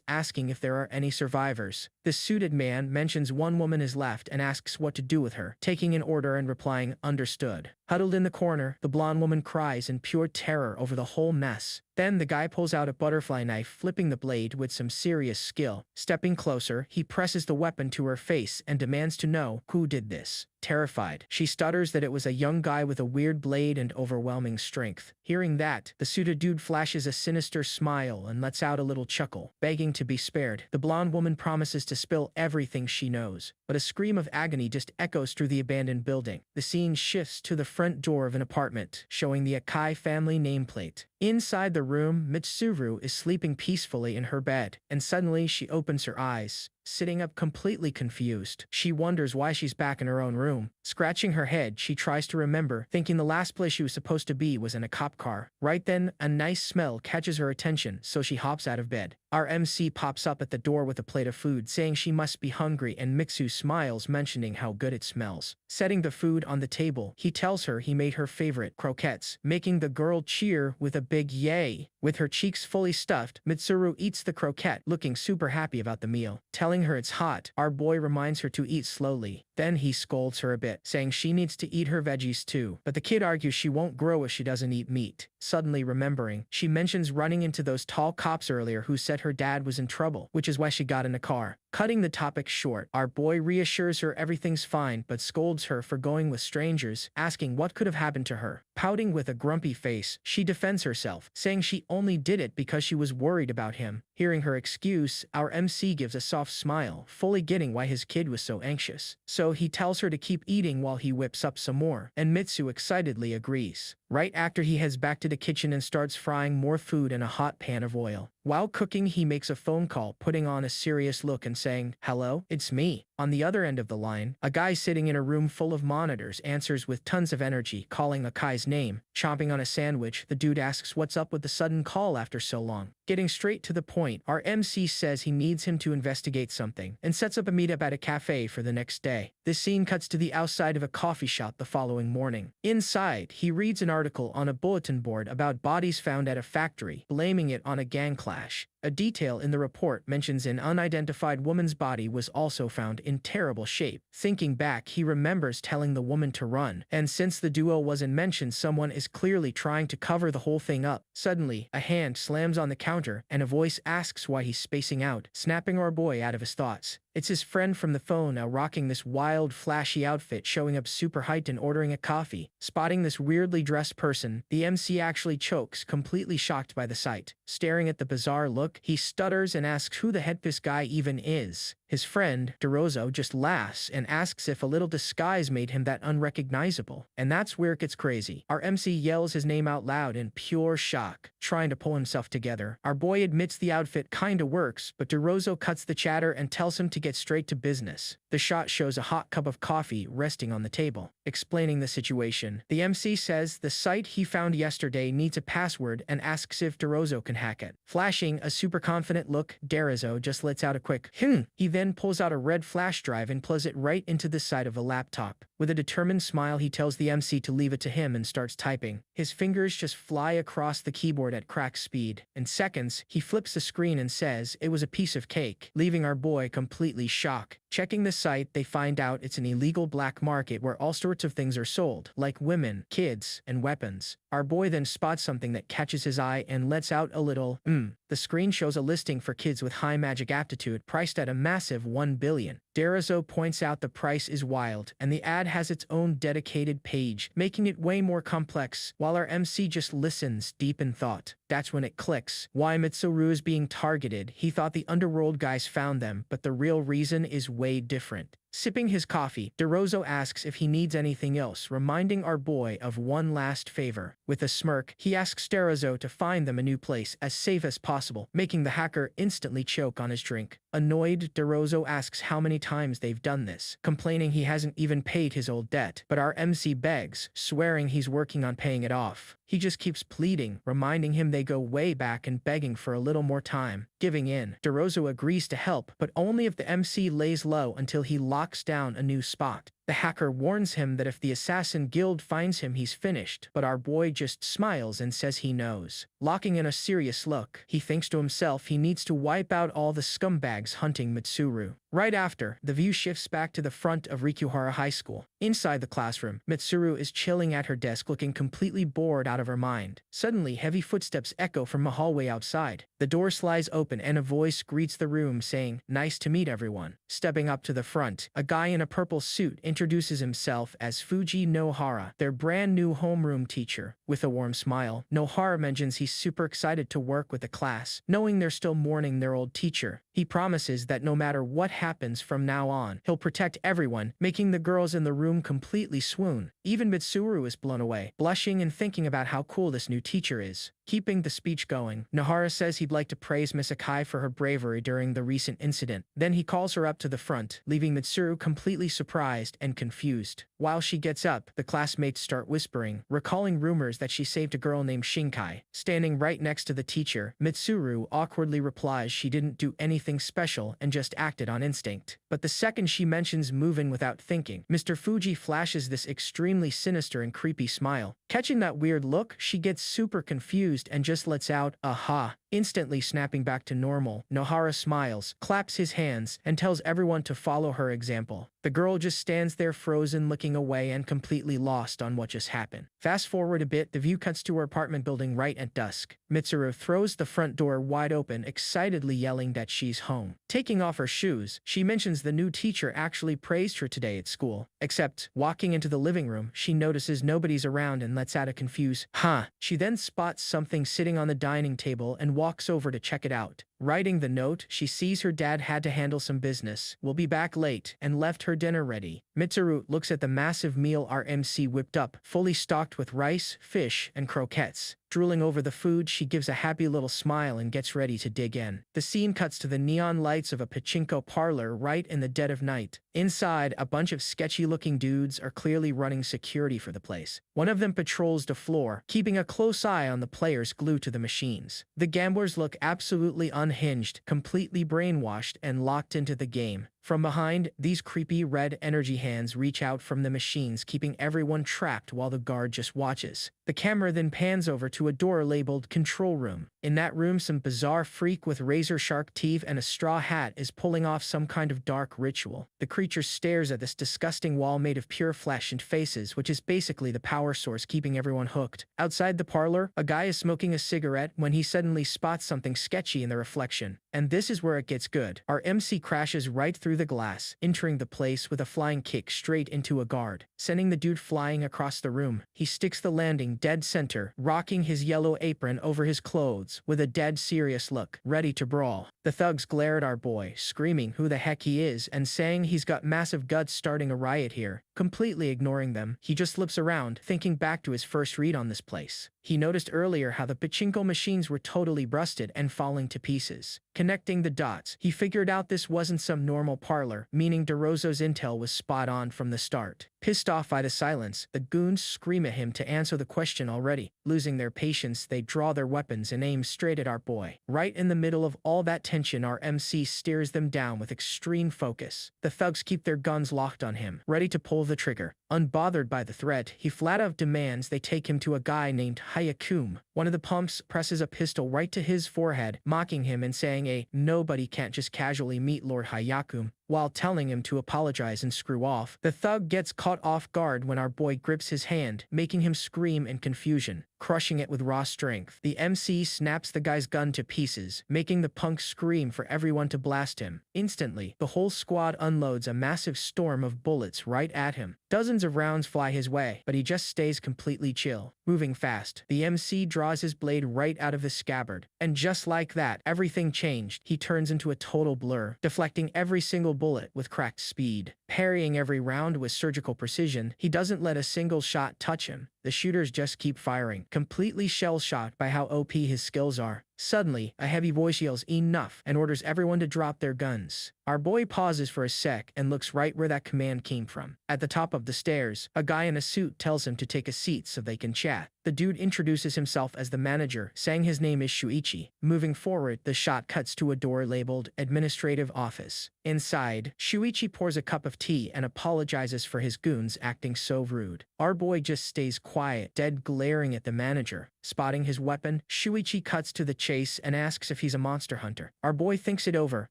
asking if there are any survivors. The suited man mentions one woman is left and asks what to do with her, taking an order and replying, "Understood." Huddled in the corner, the blonde woman cries in pure terror over the whole mess. Then the guy pulls out a butterfly knife, flipping the blade with some serious skill. Stepping closer, he presses the weapon to her face and demands to know who did this. Terrified, she stutters that it was a young guy with a weird blade and overwhelming strength. Hearing that, the suited dude flashes a sinister smile and lets out a little chuckle, begging to be spared. The blonde woman promises to spill everything she knows, but a scream of agony just echoes through the abandoned building. The scene shifts to the front door of an apartment, showing the Akai family nameplate. Inside the room, Mitsuru is sleeping peacefully in her bed, and suddenly she opens her eyes. Sitting up completely confused, she wonders why she's back in her own room. Scratching her head, she tries to remember, thinking the last place she was supposed to be was in a cop car. Right then, a nice smell catches her attention, so she hops out of bed. Our MC pops up at the door with a plate of food, saying she must be hungry, and Mixu smiles, mentioning how good it smells. Setting the food on the table, he tells her he made her favorite croquettes, making the girl cheer with a big yay. With her cheeks fully stuffed, Mitsuru eats the croquette, looking super happy about the meal. Telling her it's hot, our boy reminds her to eat slowly. Then he scolds her a bit, saying she needs to eat her veggies too. But the kid argues she won't grow if she doesn't eat meat. Suddenly remembering, she mentions running into those tall cops earlier who said her dad was in trouble, which is why she got in a car. Cutting the topic short, our boy reassures her everything's fine but scolds her for going with strangers, asking what could have happened to her. Pouting with a grumpy face, she defends herself, saying she only did it because she was worried about him. Hearing her excuse, our MC gives a soft smile, fully getting why his kid was so anxious. So he tells her to keep eating while he whips up some more, and Mitsu excitedly agrees. Right after, he heads back to the kitchen and starts frying more food in a hot pan of oil. While cooking, he makes a phone call, putting on a serious look and saying, "Hello, it's me." On the other end of the line, a guy sitting in a room full of monitors answers with tons of energy, calling Akai's name. Chomping on a sandwich, the dude asks what's up with the sudden call after so long. Getting straight to the point, our MC says he needs him to investigate something, and sets up a meetup at a cafe for the next day. This scene cuts to the outside of a coffee shop the following morning. Inside, he reads an article on a bulletin board about bodies found at a factory, blaming it on a gang clash. A detail in the report mentions an unidentified woman's body was also found in terrible shape. Thinking back, he remembers telling the woman to run, and since the duo wasn't mentioned, someone is clearly trying to cover the whole thing up. Suddenly, a hand slams on the counter, and a voice asks why he's spacing out, snapping our boy out of his thoughts. It's his friend from the phone, now rocking this wild, flashy outfit, showing up super hyped and ordering a coffee. Spotting this weirdly dressed person, the MC actually chokes, completely shocked by the sight. Staring at the bizarre look, he stutters and asks who the heck this guy even is. His friend, DeRozo, just laughs and asks if a little disguise made him that unrecognizable. And that's where it gets crazy. Our MC yells his name out loud in pure shock, trying to pull himself together. Our boy admits the outfit kinda works, but DeRozo cuts the chatter and tells him to get straight to business. The shot shows a hot cup of coffee resting on the table. Explaining the situation, the MC says the site he found yesterday needs a password and asks if DeRozo can hack it. Flashing a super confident look, DeRozo just lets out a quick He then pulls out a red flash drive and plugs it right into the side of the laptop. With a determined smile, he tells the MC to leave it to him and starts typing. His fingers just fly across the keyboard at crack speed. In seconds, he flips the screen and says it was a piece of cake, leaving our boy completely shocked. Checking the site, they find out it's an illegal black market where all sorts of things are sold, like women, kids, and weapons. Our boy then spots something that catches his eye and lets out a little, The screen shows a listing for kids with high magic aptitude priced at a massive 1 billion. Darazo points out the price is wild, and the ad has its own dedicated page, making it way more complex, while our MC just listens, deep in thought. That's when it clicks. Why Mitsuru is being targeted. He thought the underworld guys found them, but the real reason is way different. Sipping his coffee, Darazo asks if he needs anything else, reminding our boy of one last favor. With a smirk, he asks Darazo to find them a new place as safe as possible, making the hacker instantly choke on his drink. Annoyed, Darazo asks how many times they've done this, complaining he hasn't even paid his old debt, but our MC begs, swearing he's working on paying it off. He just keeps pleading, reminding him they go way back and begging for a little more time. Giving in, Darazo agrees to help, but only if the MC lays low until he locks down a new spot. The hacker warns him that if the Assassin Guild finds him, he's finished, but our boy just smiles and says he knows. Locking in a serious look, he thinks to himself he needs to wipe out all the scumbags hunting Mitsuru. Right after, the view shifts back to the front of Rikuhara High School. Inside the classroom, Mitsuru is chilling at her desk looking completely bored out of her mind. Suddenly, heavy footsteps echo from the hallway outside. The door slides open and a voice greets the room saying, "Nice to meet everyone." Stepping up to the front, a guy in a purple suit introduces himself as Fuji Nohara, their brand new homeroom teacher. With a warm smile, Nohara mentions he's super excited to work with the class, knowing they're still mourning their old teacher. He promises that no matter what happens from now on, he'll protect everyone, making the girls in the room completely swoon. Even Mitsuru is blown away, blushing and thinking about how cool this new teacher is. Keeping the speech going, Nohara says he'd like to praise Miss Akai for her bravery during the recent incident. Then he calls her up to the front, leaving Mitsuru completely surprised and confused. While she gets up, the classmates start whispering, recalling rumors that she saved a girl named Shinkai. Standing right next to the teacher, Mitsuru awkwardly replies she didn't do anything special and just acted on instinct. But the second she mentions moving without thinking, Mr. Fuji flashes this extremely sinister and creepy smile. Catching that weird look, she gets super confused and just lets out, "Aha." Instantly snapping back to normal, Nohara smiles, claps his hands, and tells everyone to follow her example. The girl just stands there frozen, looking away and completely lost on what just happened. Fast forward a bit, the view cuts to her apartment building right at dusk. Mitsuru throws the front door wide open, excitedly yelling that she's home. Taking off her shoes, she mentions the new teacher actually praised her today at school. Except, walking into the living room, she notices nobody's around and lets out a confused, "Huh." She then spots something sitting on the dining table and walks over to check it out. Writing the note, she sees her dad had to handle some business, will be back late, and left her dinner ready. Mitsuru looks at the massive meal our MC whipped up, fully stocked with rice, fish, and croquettes. Drooling over the food, she gives a happy little smile and gets ready to dig in. The scene cuts to the neon lights of a pachinko parlor right in the dead of night. Inside, a bunch of sketchy-looking dudes are clearly running security for the place. One of them patrols the floor, keeping a close eye on the players glued to the machines. The gamblers look absolutely unhinged, completely brainwashed and locked into the game. From behind, these creepy red energy hands reach out from the machines, keeping everyone trapped while the guard just watches. The camera then pans over to a door labeled Control Room. In that room, some bizarre freak with razor-sharp teeth and a straw hat is pulling off some kind of dark ritual. The creature stares at this disgusting wall made of pure flesh and faces, which is basically the power source keeping everyone hooked. Outside the parlor, a guy is smoking a cigarette when he suddenly spots something sketchy in the reflection. And this is where it gets good. Our MC crashes right through the glass, entering the place with a flying kick straight into a guard, sending the dude flying across the room. He sticks the landing dead center, rocking his yellow apron over his clothes with a dead serious look, ready to brawl. The thugs glare at our boy, screaming who the heck he is and saying he's got massive guts starting a riot here. Completely ignoring them, he just slips around, thinking back to his first read on this place. He noticed earlier how the pachinko machines were totally rusted and falling to pieces. Connecting the dots, he figured out this wasn't some normal parlor, meaning Darazo's intel was spot on from the start. Pissed off by the silence, the goons scream at him to answer the question already. Losing their patience, they draw their weapons and aim straight at our boy. Right in the middle of all that tension, our MC stares them down with extreme focus. The thugs keep their guns locked on him, ready to pull the trigger. Unbothered by the threat, he flat out demands they take him to a guy named Hayakum. One of the pumps presses a pistol right to his forehead, mocking him and saying nobody can't just casually meet Lord Hayakum. while telling him to apologize and screw off. The thug gets caught off guard when our boy grips his hand, making him scream in confusion, crushing it with raw strength. The MC snaps the guy's gun to pieces, making the punk scream for everyone to blast him. Instantly, the whole squad unloads a massive storm of bullets right at him. Dozens of rounds fly his way, but he just stays completely chill. Moving fast, the MC draws his blade right out of the scabbard, and just like that, everything changed. He turns into a total blur, deflecting every single bullet with cracked speed. Parrying every round with surgical precision, he doesn't let a single shot touch him. The shooters just keep firing, completely shell-shocked by how OP his skills are. Suddenly, a heavy voice yells enough and orders everyone to drop their guns. Our boy pauses for a sec and looks right where that command came from. At the top of the stairs, a guy in a suit tells him to take a seat so they can chat. The dude introduces himself as the manager, saying his name is Shuichi. Moving forward, the shot cuts to a door labeled Administrative Office. Inside, Shuichi pours a cup of tea and apologizes for his goons acting so rude. Our boy just stays quiet, dead glaring at the manager. Spotting his weapon, Shuichi cuts to the chase and asks if he's a monster hunter. Our boy thinks it over,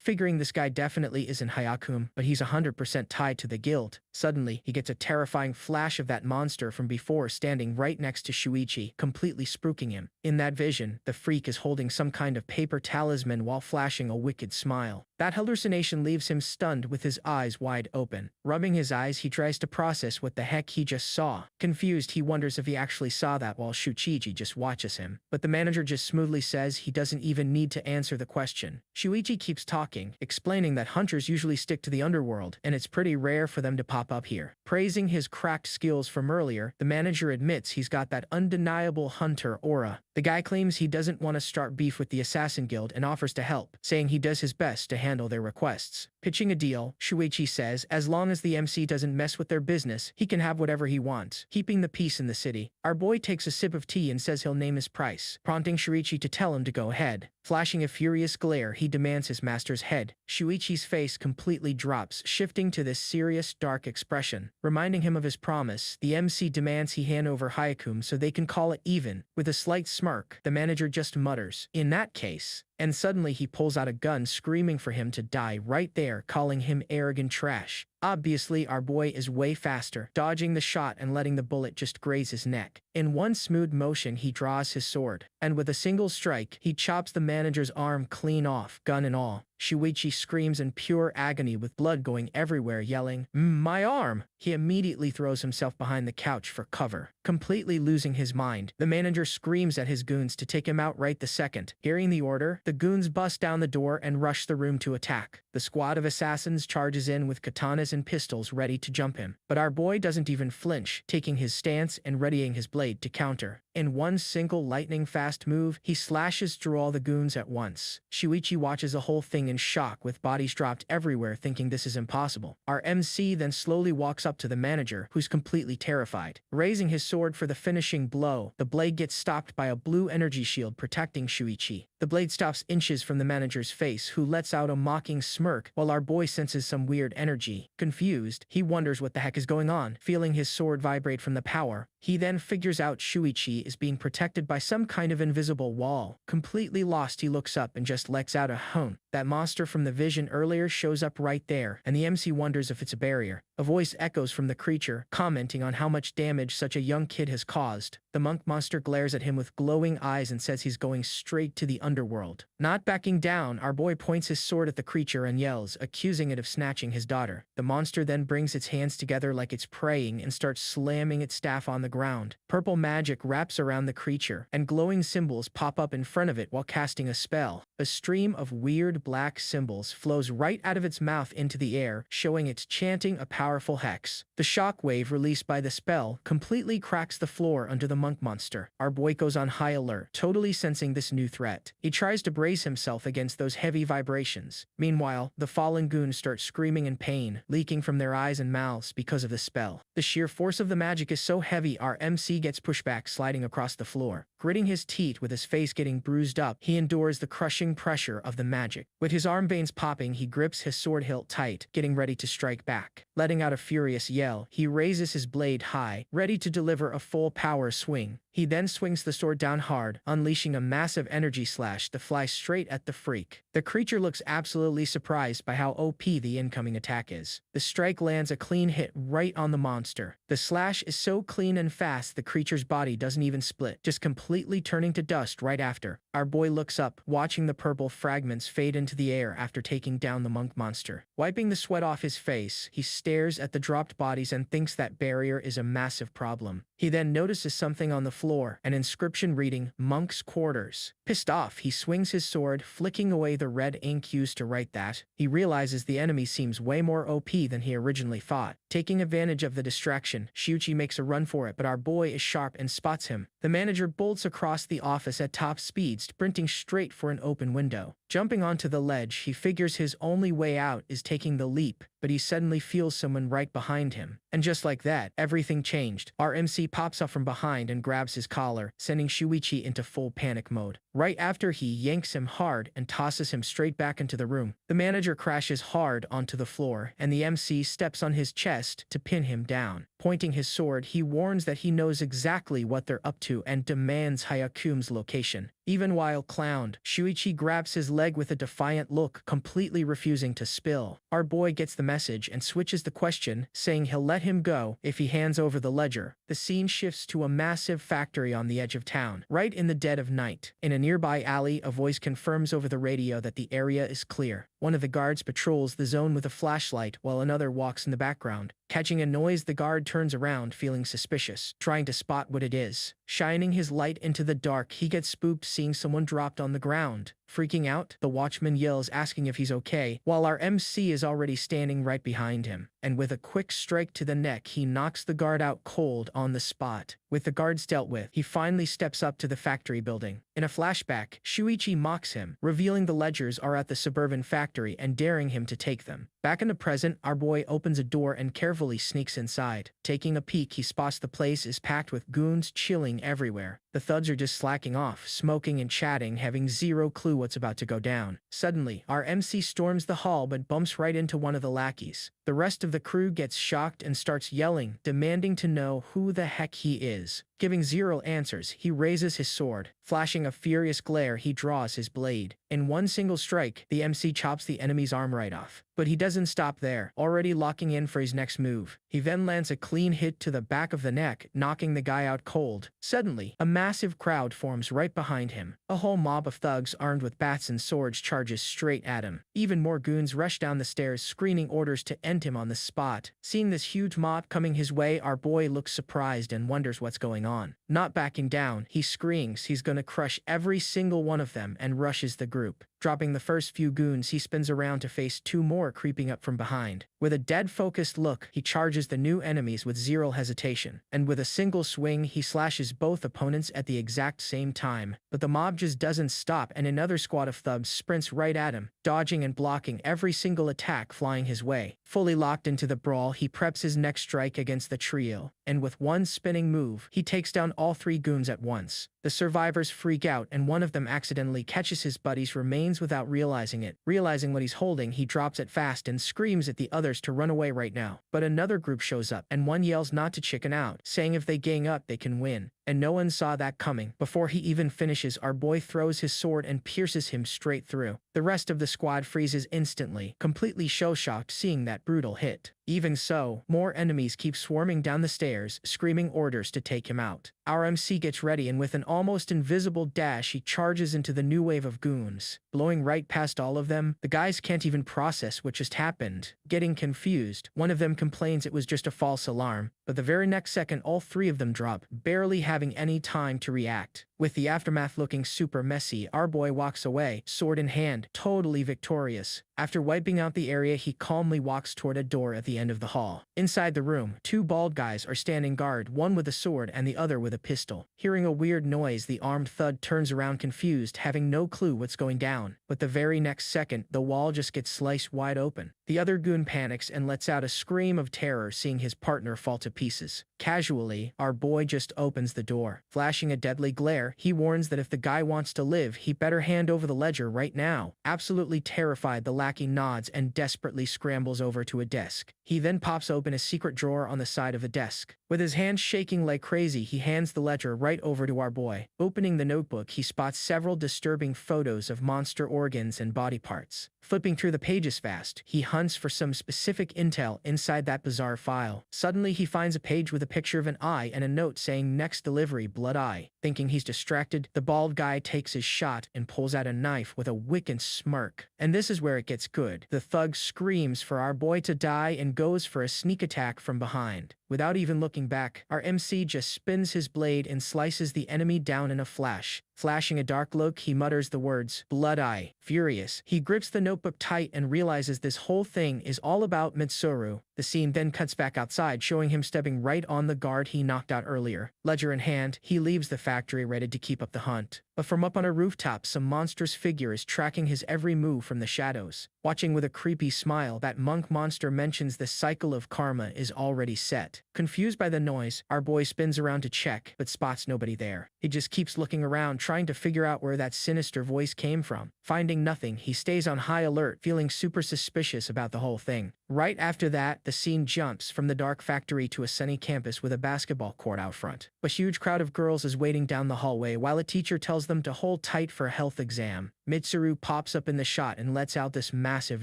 figuring this guy definitely isn't Hyakum, but he's 100% tied to the guild. Suddenly, he gets a terrifying flash of that monster from before standing right next to Shuichi, completely spooking him. In that vision, the freak is holding some kind of paper talisman while flashing a wicked smile. That hallucination leaves him stunned with his eyes wide open. Rubbing his eyes, he tries to process what the heck he just saw. Confused, he wonders if he actually saw that while Shuichi just watches him. But the manager just smoothly says he doesn't even need to answer the question. Shuichi keeps talking, explaining that hunters usually stick to the underworld, and it's pretty rare for them to pop up here. Praising his cracked skills from earlier, the manager admits he's got that undeniable hunter aura. The guy claims he doesn't want to start beef with the Assassin Guild and offers to help, saying he does his best to handle their requests. Pitching a deal, Shuichi says as long as the MC doesn't mess with their business, he can have whatever he wants, keeping the peace in the city. Our boy takes a sip of tea and says he'll name his price, prompting Shuichi to tell him to go ahead. Flashing a furious glare, he demands his master's head. Shuichi's face completely drops, shifting to this serious, dark expression. Reminding him of his promise, the MC demands he hand over Hyakum so they can call it even. With a slight smirk, the manager just mutters, "In that case." And suddenly he pulls out a gun, screaming for him to die right there, calling him arrogant trash. Obviously, our boy is way faster, dodging the shot and letting the bullet just graze his neck. In one smooth motion, he draws his sword, and with a single strike, he chops the manager's arm clean off, gun and all. Shuichi screams in pure agony with blood going everywhere, yelling, "My arm!" He immediately throws himself behind the couch for cover. Completely losing his mind, the manager screams at his goons to take him out right the second. Hearing the order, the goons bust down the door and rush the room to attack. The squad of assassins charges in with katanas and pistols ready to jump him. But our boy doesn't even flinch, taking his stance and readying his blade to counter. In one single lightning-fast move, he slashes through all the goons at once. Shuichi watches the whole thing in shock with bodies dropped everywhere, thinking this is impossible. Our MC then slowly walks up to the manager, who's completely terrified. Raising his sword for the finishing blow, the blade gets stopped by a blue energy shield protecting Shuichi. The blade stops inches from the manager's face, who lets out a mocking smirk while our boy senses some weird energy. Confused, he wonders what the heck is going on. Feeling his sword vibrate from the power, he then figures out Shuichi is being protected by some kind of invisible wall. Completely lost, he looks up and just lets out a hone. That monster from the vision earlier shows up right there, and the MC wonders if it's a barrier. A voice echoes from the creature, commenting on how much damage such a young kid has caused. The monk monster glares at him with glowing eyes and says he's going straight to the underworld. Not backing down, our boy points his sword at the creature and yells, accusing it of snatching his daughter. The monster then brings its hands together like it's praying and starts slamming its staff on the ground. Purple magic wraps around the creature, and glowing symbols pop up in front of it while casting a spell. A stream of weird black symbols flows right out of its mouth into the air, showing it's chanting a powerful hex. The shockwave released by the spell completely cracks the floor under the monk monster. Our boy goes on high alert, totally sensing this new threat. He tries to brace himself against those heavy vibrations. Meanwhile, the fallen goons start screaming in pain, leaking from their eyes and mouths because of the spell. The sheer force of the magic is so heavy, our MC gets pushed back, sliding across the floor. Gritting his teeth with his face getting bruised up, he endures the crushing pressure of the magic. With his arm veins popping, he grips his sword hilt tight, getting ready to strike back. Letting out a furious yell, he raises his blade high, ready to deliver a full power swing. He then swings the sword down hard, unleashing a massive energy slash that flies straight at the freak. The creature looks absolutely surprised by how OP the incoming attack is. The strike lands a clean hit right on the monster. The slash is so clean and fast the creature's body doesn't even split, just completely turning to dust right after. Our boy looks up, watching the purple fragments fade into the air after taking down the monk monster. Wiping the sweat off his face, he stares at the dropped bodies and thinks that barrier is a massive problem. He then notices something on the floor, an inscription reading, "Monk's Quarters." Pissed off, he swings his sword, flicking away the red ink used to write that. He realizes the enemy seems way more OP than he originally thought. Taking advantage of the distraction, Shuichi makes a run for it, but our boy is sharp and spots him. The manager bolts across the office at top speed, sprinting straight for an open window. Jumping onto the ledge, he figures his only way out is taking the leap, but he suddenly feels someone right behind him. And just like that, everything changed. Our MC pops up from behind and grabs his collar, sending Shuichi into full panic mode. Right after, he yanks him hard and tosses him straight back into the room. The manager crashes hard onto the floor, and the MC steps on his chest to pin him down. Pointing his sword, he warns that he knows exactly what they're up to and demands Hayakum's location. Even while clowned, Shuichi grabs his leg with a defiant look, completely refusing to spill. Our boy gets the message and switches the question, saying he'll let him go if he hands over the ledger. The scene shifts to a massive factory on the edge of town, right in the dead of night. In a nearby alley, a voice confirms over the radio that the area is clear. One of the guards patrols the zone with a flashlight while another walks in the background. Catching a noise, the guard turns around, feeling suspicious, trying to spot what it is. Shining his light into the dark, he gets spooked seeing someone dropped on the ground. Freaking out, the watchman yells, asking if he's okay, while our MC is already standing right behind him. And with a quick strike to the neck, he knocks the guard out cold on the spot. With the guards dealt with, he finally steps up to the factory building. In a flashback, Shuichi mocks him, revealing the ledgers are at the suburban factory and daring him to take them. Back in the present, our boy opens a door and carefully sneaks inside. Taking a peek, he spots the place is packed with goons chilling everywhere. The thugs are just slacking off, smoking and chatting, having zero clue what's about to go down. Suddenly, our MC storms the hall but bumps right into one of the lackeys. The rest of the crew gets shocked and starts yelling, demanding to know who the heck he is. Giving zero answers, he raises his sword. Flashing a furious glare, he draws his blade. In one single strike, the MC chops the enemy's arm right off. But he doesn't stop there, already locking in for his next move. He then lands a clean hit to the back of the neck, knocking the guy out cold. Suddenly, a massive crowd forms right behind him. A whole mob of thugs armed with bats and swords charges straight at him. Even more goons rush down the stairs, screaming orders to end him on the spot. Seeing this huge mob coming his way, our boy looks surprised and wonders what's going on. Not backing down, he screams he's gonna crush every single one of them and rushes the group. Dropping the first few goons, he spins around to face two more creeping up from behind. With a dead-focused look, he charges the new enemies with zero hesitation, and with a single swing, he slashes both opponents at the exact same time. But the mob just doesn't stop, and another squad of thugs sprints right at him, dodging and blocking every single attack flying his way. Fully locked into the brawl, he preps his next strike against the trio, and with one spinning move, he takes down all three goons at once. The survivors freak out, and one of them accidentally catches his buddy's remains without realizing it. Realizing what he's holding, he drops it fast and screams at the others to run away right now. But another group shows up, and one yells not to chicken out, saying if they gang up, they can win. And no one saw that coming. Before he even finishes, our boy throws his sword and pierces him straight through. The rest of the squad freezes instantly, completely show-shocked seeing that brutal hit. Even so, more enemies keep swarming down the stairs, screaming orders to take him out. Our MC gets ready, and with an almost invisible dash, he charges into the new wave of goons. Blowing right past all of them, the guys can't even process what just happened. Getting confused, one of them complains it was just a false alarm, but the very next second all three of them drop, barely having any time to react. With the aftermath looking super messy, our boy walks away, sword in hand, totally victorious. After wiping out the area, he calmly walks toward a door at the end of the hall. Inside the room, two bald guys are standing guard, one with a sword and the other with a pistol. Hearing a weird noise, the armed thug turns around confused, having no clue what's going down. But the very next second, the wall just gets sliced wide open. The other goon panics and lets out a scream of terror seeing his partner fall to pieces. Casually, our boy just opens the door. Flashing a deadly glare, he warns that if the guy wants to live, he better hand over the ledger right now. Absolutely terrified, the lackey nods and desperately scrambles over to a desk. He then pops open a secret drawer on the side of the desk. With his hands shaking like crazy, he hands the ledger right over to our boy. Opening the notebook, he spots several disturbing photos of monster organs and body parts. Flipping through the pages fast, he hunts for some specific intel inside that bizarre file. Suddenly, he finds a page with a picture of an eye and a note saying next delivery, blood eye. Thinking he's distracted, the bald guy takes his shot and pulls out a knife with a wicked smirk. And this is where it gets good. The thug screams for our boy to die and goes for a sneak attack from behind. Without even looking back, our MC just spins his blade and slices the enemy down in a flash. Flashing a dark look, he mutters the words, blood eye. Furious, he grips the notebook tight and realizes this whole thing is all about Mitsuru. The scene then cuts back outside, showing him stepping right on the guard he knocked out earlier. Ledger in hand, he leaves the factory ready to keep up the hunt. But from up on a rooftop, some monstrous figure is tracking his every move from the shadows. Watching with a creepy smile, that monk monster mentions the cycle of karma is already set. Confused by the noise, our boy spins around to check, but spots nobody there. He just keeps looking around, trying to figure out where that sinister voice came from. Finding nothing, he stays on high alert, feeling super suspicious about the whole thing. Right after that, the scene jumps from the dark factory to a sunny campus with a basketball court out front. A huge crowd of girls is waiting down the hallway while a teacher tells them to hold tight for a health exam. Mitsuru pops up in the shot and lets out this massive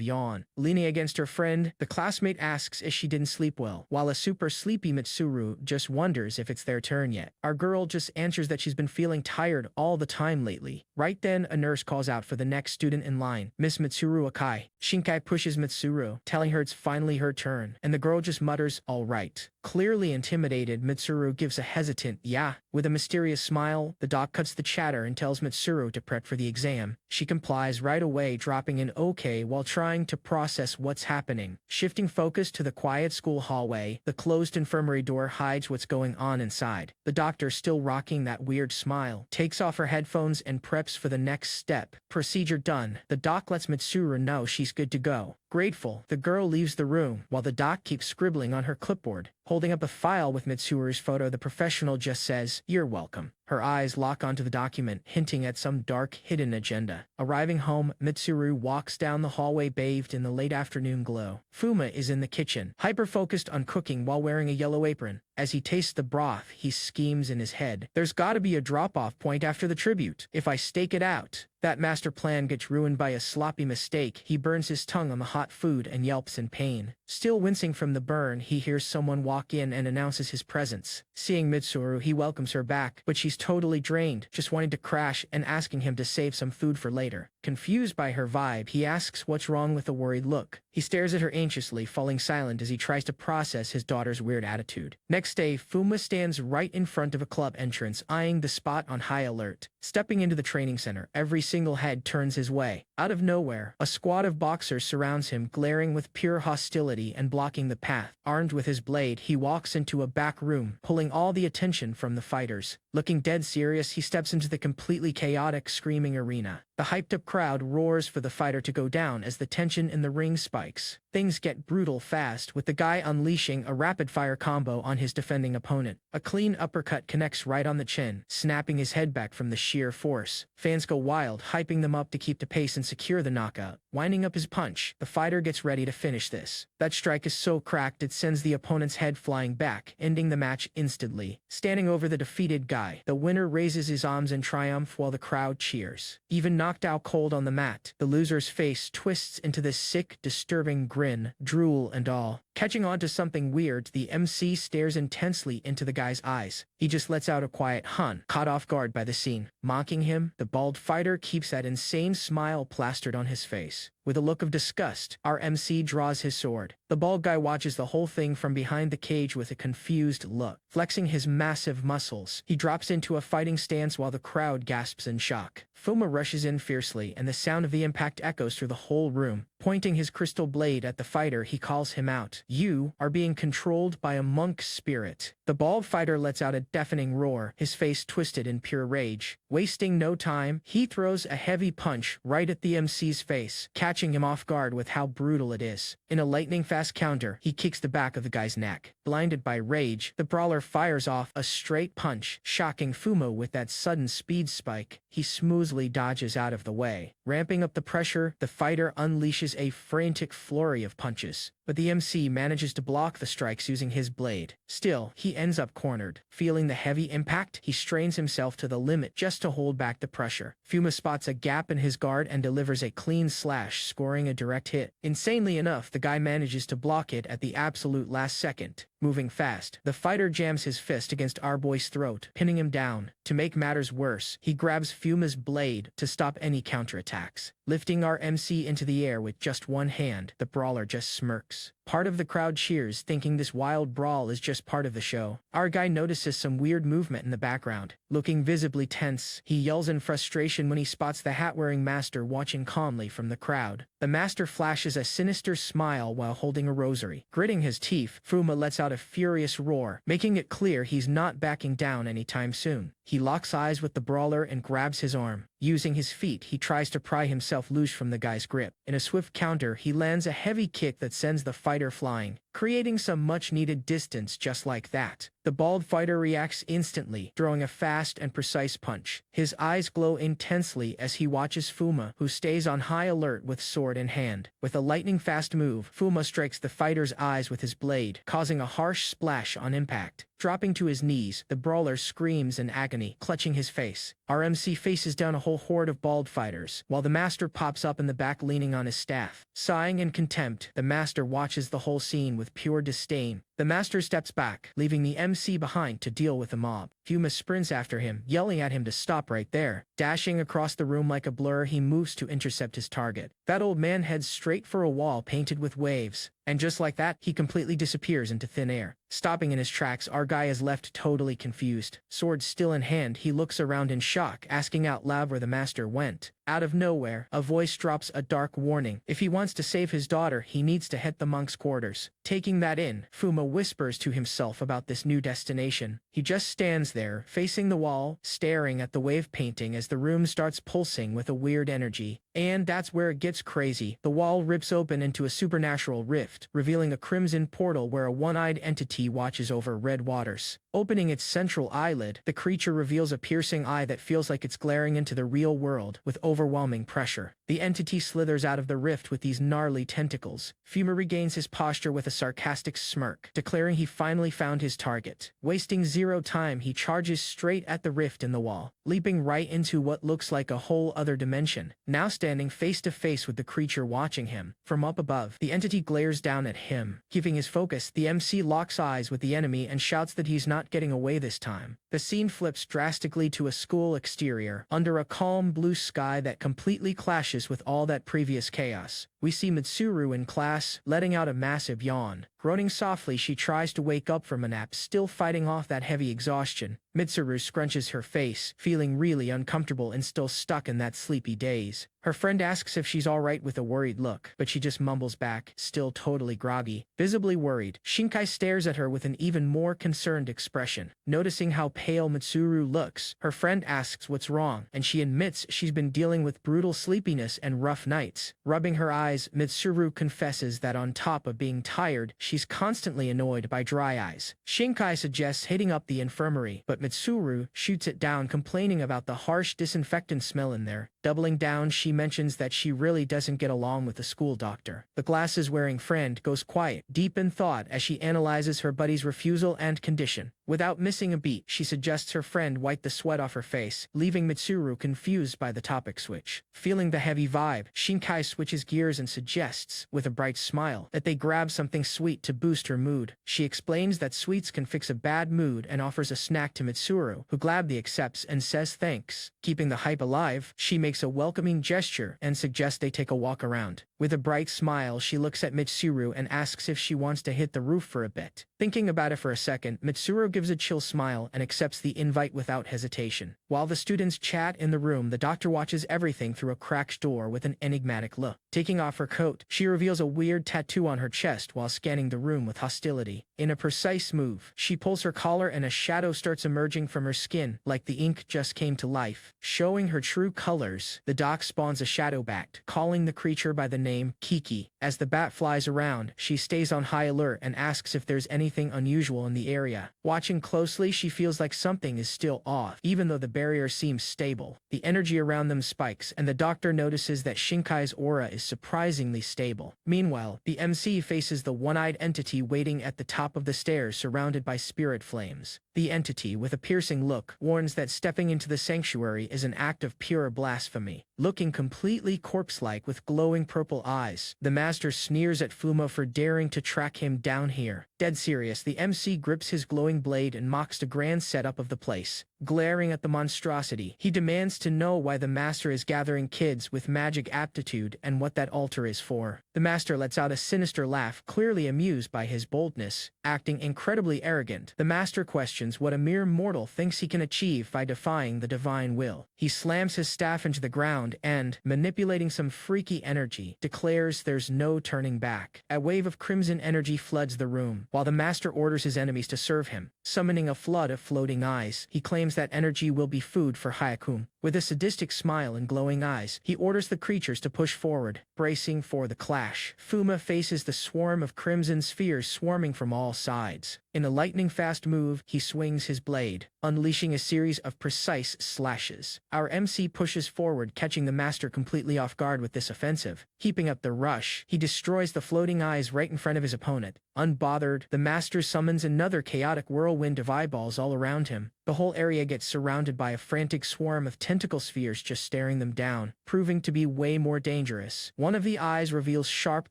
yawn. Leaning against her friend, the classmate asks if she didn't sleep well, while a super sleepy Mitsuru just wonders if it's their turn yet. Our girl just answers that she's been feeling tired all the time lately. Right then, a nurse calls out for the next student in line, Miss Mitsuru Akai. Shinkai pushes Mitsuru, telling her it's finally her turn, and the girl just mutters, all right. Clearly intimidated, Mitsuru gives a hesitant yeah. With a mysterious smile, the doc cuts the chatter and tells Mitsuru to prep for the exam. She complies right away, dropping an okay while trying to process what's happening. Shifting focus to the quiet school hallway, the closed infirmary door hides what's going on inside. The doctor, still rocking that weird smile, takes off her headphones and preps for the next step. Procedure done, the doc lets Mitsuru know she's good to go. Grateful, the girl leaves the room, while the doc keeps scribbling on her clipboard. Holding up a file with Mitsuru's photo, the professional just says, "You're welcome." Her eyes lock onto the document, hinting at some dark, hidden agenda. Arriving home, Mitsuru walks down the hallway bathed in the late afternoon glow. Fuma is in the kitchen, hyper-focused on cooking while wearing a yellow apron. As he tastes the broth, he schemes in his head. There's gotta be a drop-off point after the tribute. If I stake it out, that master plan gets ruined by a sloppy mistake. He burns his tongue on the hot food and yelps in pain. Still wincing from the burn, he hears someone walk in and announces his presence. Seeing Mitsuru, he welcomes her back, but she's totally drained, just wanting to crash and asking him to save some food for later. Confused by her vibe, he asks what's wrong with a worried look. He stares at her anxiously, falling silent as he tries to process his daughter's weird attitude. Next day, Fuma stands right in front of a club entrance, eyeing the spot on high alert. Stepping into the training center, every single head turns his way. Out of nowhere, a squad of boxers surrounds him, glaring with pure hostility and blocking the path. Armed with his blade, he walks into a back room, pulling all the attention from the fighters. Looking dead serious, he steps into the completely chaotic, screaming arena. The hyped-up crowd roars for the fighter to go down as the tension in the ring spikes. Things get brutal fast, with the guy unleashing a rapid-fire combo on his defending opponent. A clean uppercut connects right on the chin, snapping his head back from the sheer force. Fans go wild, hyping them up to keep the pace and secure the knockout. Winding up his punch, the fighter gets ready to finish this. That strike is so cracked it sends the opponent's head flying back, ending the match instantly. Standing over the defeated guy, the winner raises his arms in triumph while the crowd cheers. Even knocked out cold on the mat, the loser's face twists into this sick, disturbing grin, drool and all. Catching on to something weird, the MC stares intensely into the guy's eyes. He just lets out a quiet hun, caught off guard by the scene. Mocking him, the bald fighter keeps that insane smile plastered on his face. With a look of disgust, our MC draws his sword. The bald guy watches the whole thing from behind the cage with a confused look. Flexing his massive muscles, he drops into a fighting stance while the crowd gasps in shock. Fuma rushes in fiercely and the sound of the impact echoes through the whole room. Pointing his crystal blade at the fighter, he calls him out. You are being controlled by a monk spirit. The bald fighter lets out a deafening roar, his face twisted in pure rage. Wasting no time, he throws a heavy punch right at the MC's face, catching him off guard with how brutal it is. In a lightning-fast counter, he kicks the back of the guy's neck. Blinded by rage, the brawler fires off a straight punch, shocking Fuma with that sudden speed spike. He smoothly dodges out of the way. Ramping up the pressure, the fighter unleashes a frantic flurry of punches, but the MC manages to block the strikes using his blade. Still, he ends up cornered. Feeling the heavy impact, he strains himself to the limit just to hold back the pressure. Fuma spots a gap in his guard and delivers a clean slash, scoring a direct hit. Insanely enough, the guy manages to block it at the absolute last second. Moving fast, the fighter jams his fist against our boy's throat, pinning him down. To make matters worse, he grabs Fuma's blade to stop any counterattacks. Lifting our MC into the air with just one hand, the brawler just smirks. Part of the crowd cheers, thinking this wild brawl is just part of the show. Our guy notices some weird movement in the background. Looking visibly tense, he yells in frustration when he spots the hat-wearing master watching calmly from the crowd. The master flashes a sinister smile while holding a rosary. Gritting his teeth, Fuma lets out a furious roar, making it clear he's not backing down anytime soon. He locks eyes with the brawler and grabs his arm. Using his feet, he tries to pry himself loose from the guy's grip. In a swift counter, he lands a heavy kick that sends the fighter flying, creating some much-needed distance just like that. The bald fighter reacts instantly, throwing a fast and precise punch. His eyes glow intensely as he watches Fuma, who stays on high alert with sword in hand. With a lightning-fast move, Fuma strikes the fighter's eyes with his blade, causing a harsh splash on impact. Dropping to his knees, the brawler screams in agony, clutching his face. Our MC faces down a whole horde of bald fighters, while the master pops up in the back leaning on his staff. Sighing in contempt, the master watches the whole scene with pure disdain. The master steps back, leaving the MC behind to deal with the mob. Fuma sprints after him, yelling at him to stop right there. Dashing across the room like a blur, he moves to intercept his target. That old man heads straight for a wall painted with waves. And just like that, he completely disappears into thin air. Stopping in his tracks, our guy is left totally confused. Sword still in hand, he looks around in shock, asking out loud where the master went. Out of nowhere, a voice drops a dark warning. If he wants to save his daughter, he needs to hit the monk's quarters. Taking that in, Fuma whispers to himself about this new destination. He just stands there, facing the wall, staring at the wave painting as the room starts pulsing with a weird energy. And that's where it gets crazy. The wall rips open into a supernatural rift, revealing a crimson portal where a one-eyed entity watches over red waters. Opening its central eyelid, the creature reveals a piercing eye that feels like it's glaring into the real world with overwhelming pressure. The entity slithers out of the rift with these gnarly tentacles. Fuma regains his posture with a sarcastic smirk, declaring he finally found his target. Wasting zero time, he charges straight at the rift in the wall, leaping right into what looks like a whole other dimension. Now standing face to face with the creature watching him. From up above, the entity glares down at him. Keeping his focus, the MC locks eyes with the enemy and shouts that he's not getting away this time. The scene flips drastically to a school exterior, under a calm blue sky that completely clashes with all that previous chaos. We see Mitsuru in class, letting out a massive yawn. Groaning softly, she tries to wake up from a nap, still fighting off that heavy exhaustion. Mitsuru scrunches her face, feeling really uncomfortable and still stuck in that sleepy daze. Her friend asks if she's alright with a worried look, but she just mumbles back, still totally groggy. Visibly worried, Shinkai stares at her with an even more concerned expression. Noticing how pale Mitsuru looks, her friend asks what's wrong, and she admits she's been dealing with brutal sleepiness and rough nights. Rubbing her eyes, Mitsuru confesses that on top of being tired, she's constantly annoyed by dry eyes. Shinkai suggests hitting up the infirmary, but Mitsuru shoots it down, complaining about the harsh disinfectant smell in there. Doubling down, she mentions that she really doesn't get along with the school doctor. The glasses-wearing friend goes quiet, deep in thought as she analyzes her buddy's refusal and condition. Without missing a beat, she suggests her friend wipe the sweat off her face, leaving Mitsuru confused by the topic switch. Feeling the heavy vibe, Shinkai switches gears and suggests, with a bright smile, that they grab something sweet to boost her mood. She explains that sweets can fix a bad mood and offers a snack to Mitsuru, who gladly accepts and says thanks. Keeping the hype alive, she makes makes a welcoming gesture and suggests they take a walk around. With a bright smile, she looks at Mitsuru and asks if she wants to hit the roof for a bit. Thinking about it for a second, Mitsuru gives a chill smile and accepts the invite without hesitation. While the students chat in the room, the doctor watches everything through a cracked door with an enigmatic look. Taking off her coat, she reveals a weird tattoo on her chest while scanning the room with hostility. In a precise move, she pulls her collar and a shadow starts emerging from her skin, like the ink just came to life. Showing her true colors, the doc spawns a shadow bat, calling the creature by the name Kiki. As the bat flies around, she stays on high alert and asks if there's anything unusual in the area. Watching closely, she feels like something is still off, even though the barrier seems stable. The energy around them spikes, and the doctor notices that Shinkai's aura is surprisingly stable. Meanwhile, the MC faces the one-eyed entity waiting at the top of the stairs surrounded by spirit flames. The entity, with a piercing look, warns that stepping into the sanctuary is an act of pure blasphemy. Looking completely corpse-like with glowing purple eyes, the master sneers at Fuma for daring to track him down here. Dead serious, the MC grips his glowing blade and mocks the grand setup of the place. Glaring at the monstrosity, he demands to know why the master is gathering kids with magic aptitude and what that altar is for. The master lets out a sinister laugh, clearly amused by his boldness. Acting incredibly arrogant, the master questions what a mere mortal thinks he can achieve by defying the divine will. He slams his staff into the ground and, manipulating some freaky energy, declares there's no turning back. A wave of crimson energy floods the room, while the master orders his enemies to serve him. Summoning a flood of floating eyes, he claims that energy will be food for Hayakun. With a sadistic smile and glowing eyes, he orders the creatures to push forward, bracing for the clash. Fuma faces the swarm of crimson spheres swarming from all sides. In a lightning-fast move, he swings his blade, unleashing a series of precise slashes. Our MC pushes forward, catching the master completely off guard with this offensive. Keeping up the rush, he destroys the floating eyes right in front of his opponent. Unbothered, the master summons another chaotic whirlwind of eyeballs all around him. The whole area gets surrounded by a frantic swarm of tentacle spheres just staring them down, proving to be way more dangerous. One of the eyes reveals sharp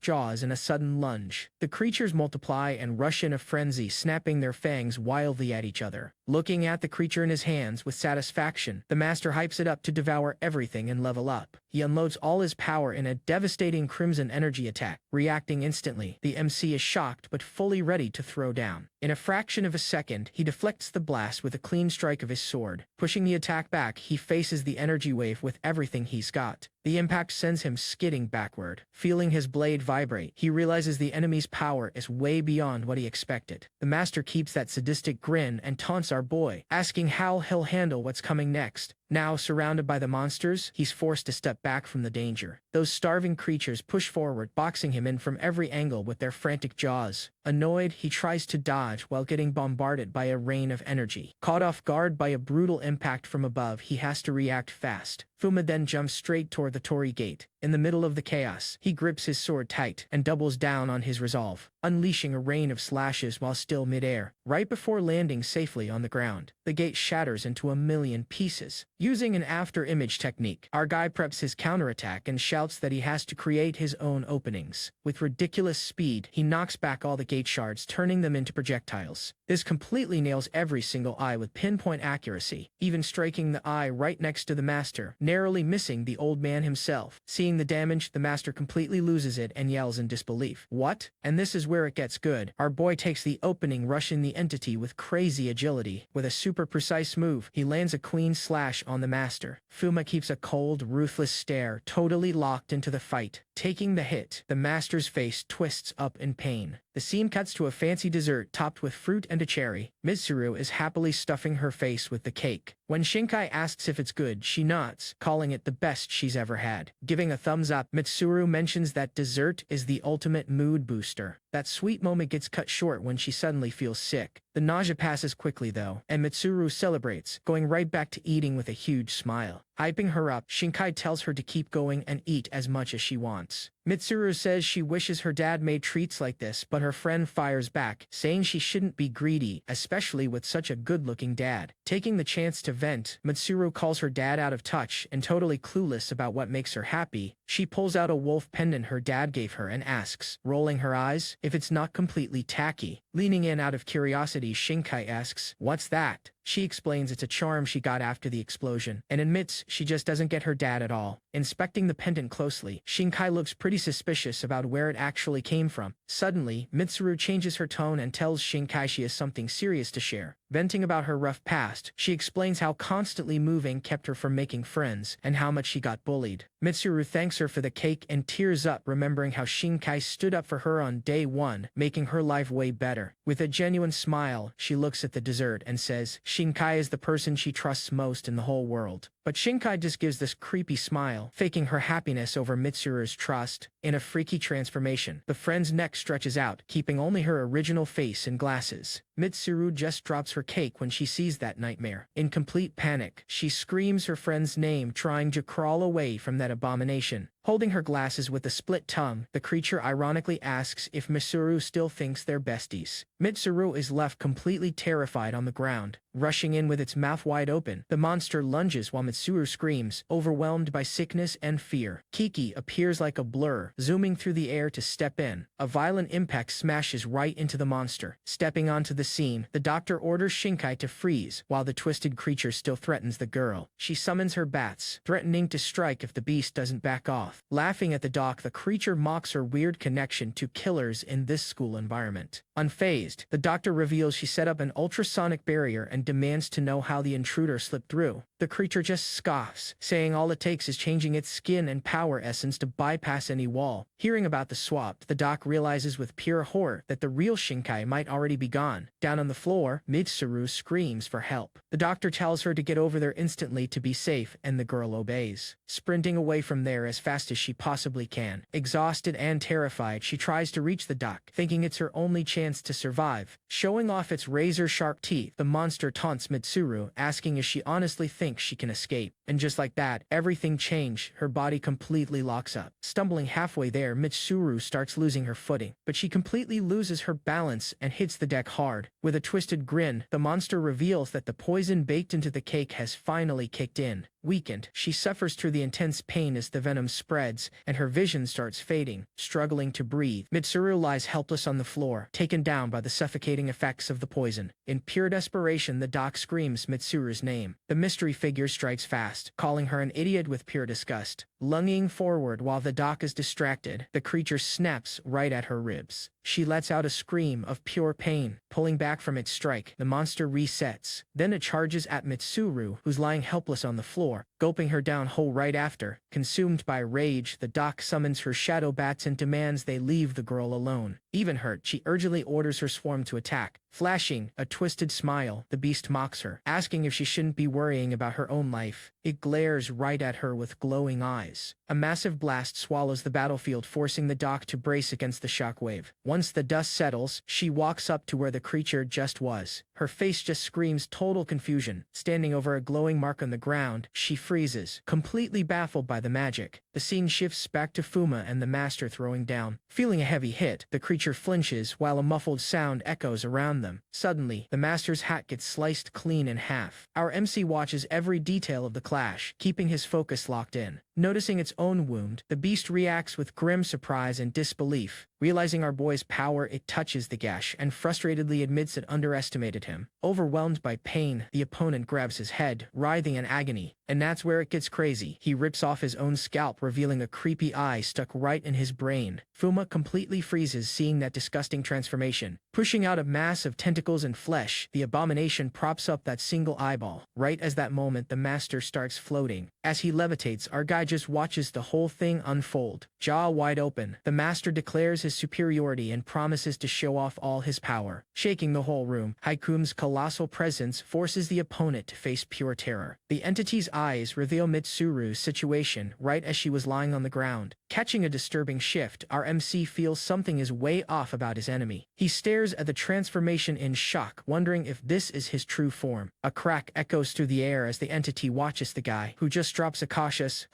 jaws in a sudden lunge. The creatures multiply and rush in a frenzy, snapping their fangs wildly at each other. Looking at the creature in his hands with satisfaction, the master hypes it up to devour everything and level up. He unloads all his power in a devastating crimson energy attack. Reacting instantly, the MC is shocked but fully ready to throw down. In a fraction of a second, he deflects the blast with a clean strike of his sword. Pushing the attack back, he faces the energy wave with everything he's got. The impact sends him skidding backward. Feeling his blade vibrate, he realizes the enemy's power is way beyond what he expected. The master keeps that sadistic grin and taunts our boy, asking how he'll handle what's coming next. Now surrounded by the monsters, he's forced to step back from the danger. Those starving creatures push forward, boxing him in from every angle with their frantic jaws. Annoyed, he tries to dodge while getting bombarded by a rain of energy. Caught off guard by a brutal impact from above, he has to react fast. Fuma then jumps straight toward the Torii gate. In the middle of the chaos, he grips his sword tight and doubles down on his resolve, unleashing a rain of slashes while still midair. Right before landing safely on the ground, the gate shatters into a million pieces. Using an after-image technique, our guy preps his counterattack and shouts that he has to create his own openings. With ridiculous speed, he knocks back all the gate shards, turning them into projectiles. This completely nails every single eye with pinpoint accuracy, even striking the eye right next to the master, narrowly missing the old man himself. Seeing the damage, the master completely loses it and yells in disbelief. What? And this is where it gets good. Our boy takes the opening, rushing the entity with crazy agility. With a super precise move, he lands a clean slash on the master. Fuma keeps a cold, ruthless stare, totally locked into the fight. Taking the hit, the master's face twists up in pain. The scene cuts to a fancy dessert topped with fruit and a cherry. Mitsuru is happily stuffing her face with the cake. When Shinkai asks if it's good, she nods, calling it the best she's ever had. Giving a thumbs up, Mitsuru mentions that dessert is the ultimate mood booster. That sweet moment gets cut short when she suddenly feels sick. The nausea passes quickly though, and Mitsuru celebrates, going right back to eating with a huge smile. Hyping her up, Shinkai tells her to keep going and eat as much as she wants. Mitsuru says she wishes her dad made treats like this, but her friend fires back, saying she shouldn't be greedy, especially with such a good-looking dad. Taking the chance to vent, Mitsuru calls her dad out of touch and totally clueless about what makes her happy. She pulls out a wolf pendant her dad gave her and asks, rolling her eyes, if it's not completely tacky. Leaning in out of curiosity, Shinkai asks, "What's that?" She explains it's a charm she got after the explosion, and admits she just doesn't get her dad at all. Inspecting the pendant closely, Shinkai looks pretty suspicious about where it actually came from. Suddenly, Mitsuru changes her tone and tells Shinkai she has something serious to share. Venting about her rough past, she explains how constantly moving kept her from making friends, and how much she got bullied. Mitsuru thanks her for the cake and tears up remembering how Shinkai stood up for her on day one, making her life way better. With a genuine smile, she looks at the dessert and says Shinkai is the person she trusts most in the whole world. But Shinkai just gives this creepy smile, faking her happiness over Mitsuru's trust. In a freaky transformation, the friend's neck stretches out, keeping only her original face and glasses. Mitsuru just drops her cake when she sees that nightmare. In complete panic, she screams her friend's name, trying to crawl away from that abomination. Holding her glasses with a split tongue, the creature ironically asks if Mitsuru still thinks they're besties. Mitsuru is left completely terrified on the ground. Rushing in with its mouth wide open, the monster lunges while Mitsuru screams, overwhelmed by sickness and fear. Kiki appears like a blur, zooming through the air to step in. A violent impact smashes right into the monster. Stepping onto the scene, the doctor orders Shinkai to freeze, while the twisted creature still threatens the girl. She summons her bats, threatening to strike if the beast doesn't back off. Laughing at the doc, the creature mocks her weird connection to killers in this school environment. Unfazed, the doctor reveals she set up an ultrasonic barrier and demands to know how the intruder slipped through. The creature just scoffs, saying all it takes is changing its skin and power essence to bypass any wall. Hearing about the swap, the doc realizes with pure horror that the real Shinkai might already be gone. Down on the floor, Mitsuru screams for help. The doctor tells her to get over there instantly to be safe, and the girl obeys. Sprinting away from there as fast as she possibly can. Exhausted and terrified, she tries to reach the doc, thinking it's her only chance to survive. Showing off its razor-sharp teeth, the monster taunts Mitsuru, asking if she honestly thinks she can escape. And just like that, everything changed. Her body completely locks up. Stumbling halfway there, Mitsuru starts losing her footing, but she completely loses her balance and hits the deck hard. With a twisted grin, the monster reveals that the poison baked into the cake has finally kicked in. Weakened, she suffers through the intense pain as the venom spreads, and her vision starts fading. Struggling to breathe, Mitsuru lies helpless on the floor, taken down by the suffocating effects of the poison. In pure desperation, the doc screams Mitsuru's name. The mystery figure strikes fast, calling her an idiot with pure disgust. Lunging forward while the doc is distracted, the creature snaps right at her ribs. She lets out a scream of pure pain. Pulling back from its strike, the monster resets. Then it charges at Mitsuru, who's lying helpless on the floor, gulping her down whole right after. Consumed by rage, the doc summons her shadow bats and demands they leave the girl alone. Even hurt, she urgently orders her swarm to attack. Flashing a twisted smile, the beast mocks her, asking if she shouldn't be worrying about her own life. It glares right at her with glowing eyes. A massive blast swallows the battlefield, forcing the doc to brace against the shockwave. Once the dust settles, she walks up to where the creature just was. Her face just screams total confusion. Standing over a glowing mark on the ground, she freezes, completely baffled by the magic. The scene shifts back to Fuma and the master throwing down. Feeling a heavy hit, the creature flinches while a muffled sound echoes around them. Suddenly, the master's hat gets sliced clean in half. Our MC watches every detail of the clash, keeping his focus locked in. Noticing its own wound, the beast reacts with grim surprise and disbelief. Realizing our boy's power, it touches the gash and frustratedly admits it underestimated him. Overwhelmed by pain, the opponent grabs his head, writhing in agony. And that's where it gets crazy. He rips off his own scalp, revealing a creepy eye stuck right in his brain. Fuma completely freezes seeing that disgusting transformation. Pushing out a mass of tentacles and flesh, the abomination props up that single eyeball. Right as that moment, the master starts floating. As he levitates, our guy just watches the whole thing unfold. Jaw wide open, the master declares his superiority and promises to show off all his power. Shaking the whole room, Haikum's colossal presence forces the opponent to face pure terror. The entity's eyes reveal Mitsuru's situation right as she was lying on the ground. Catching a disturbing shift, our MC feels something is way off about his enemy. He stares at the transformation in shock, wondering if this is his true form. A crack echoes through the air as the entity watches the guy, who just drops a cautious,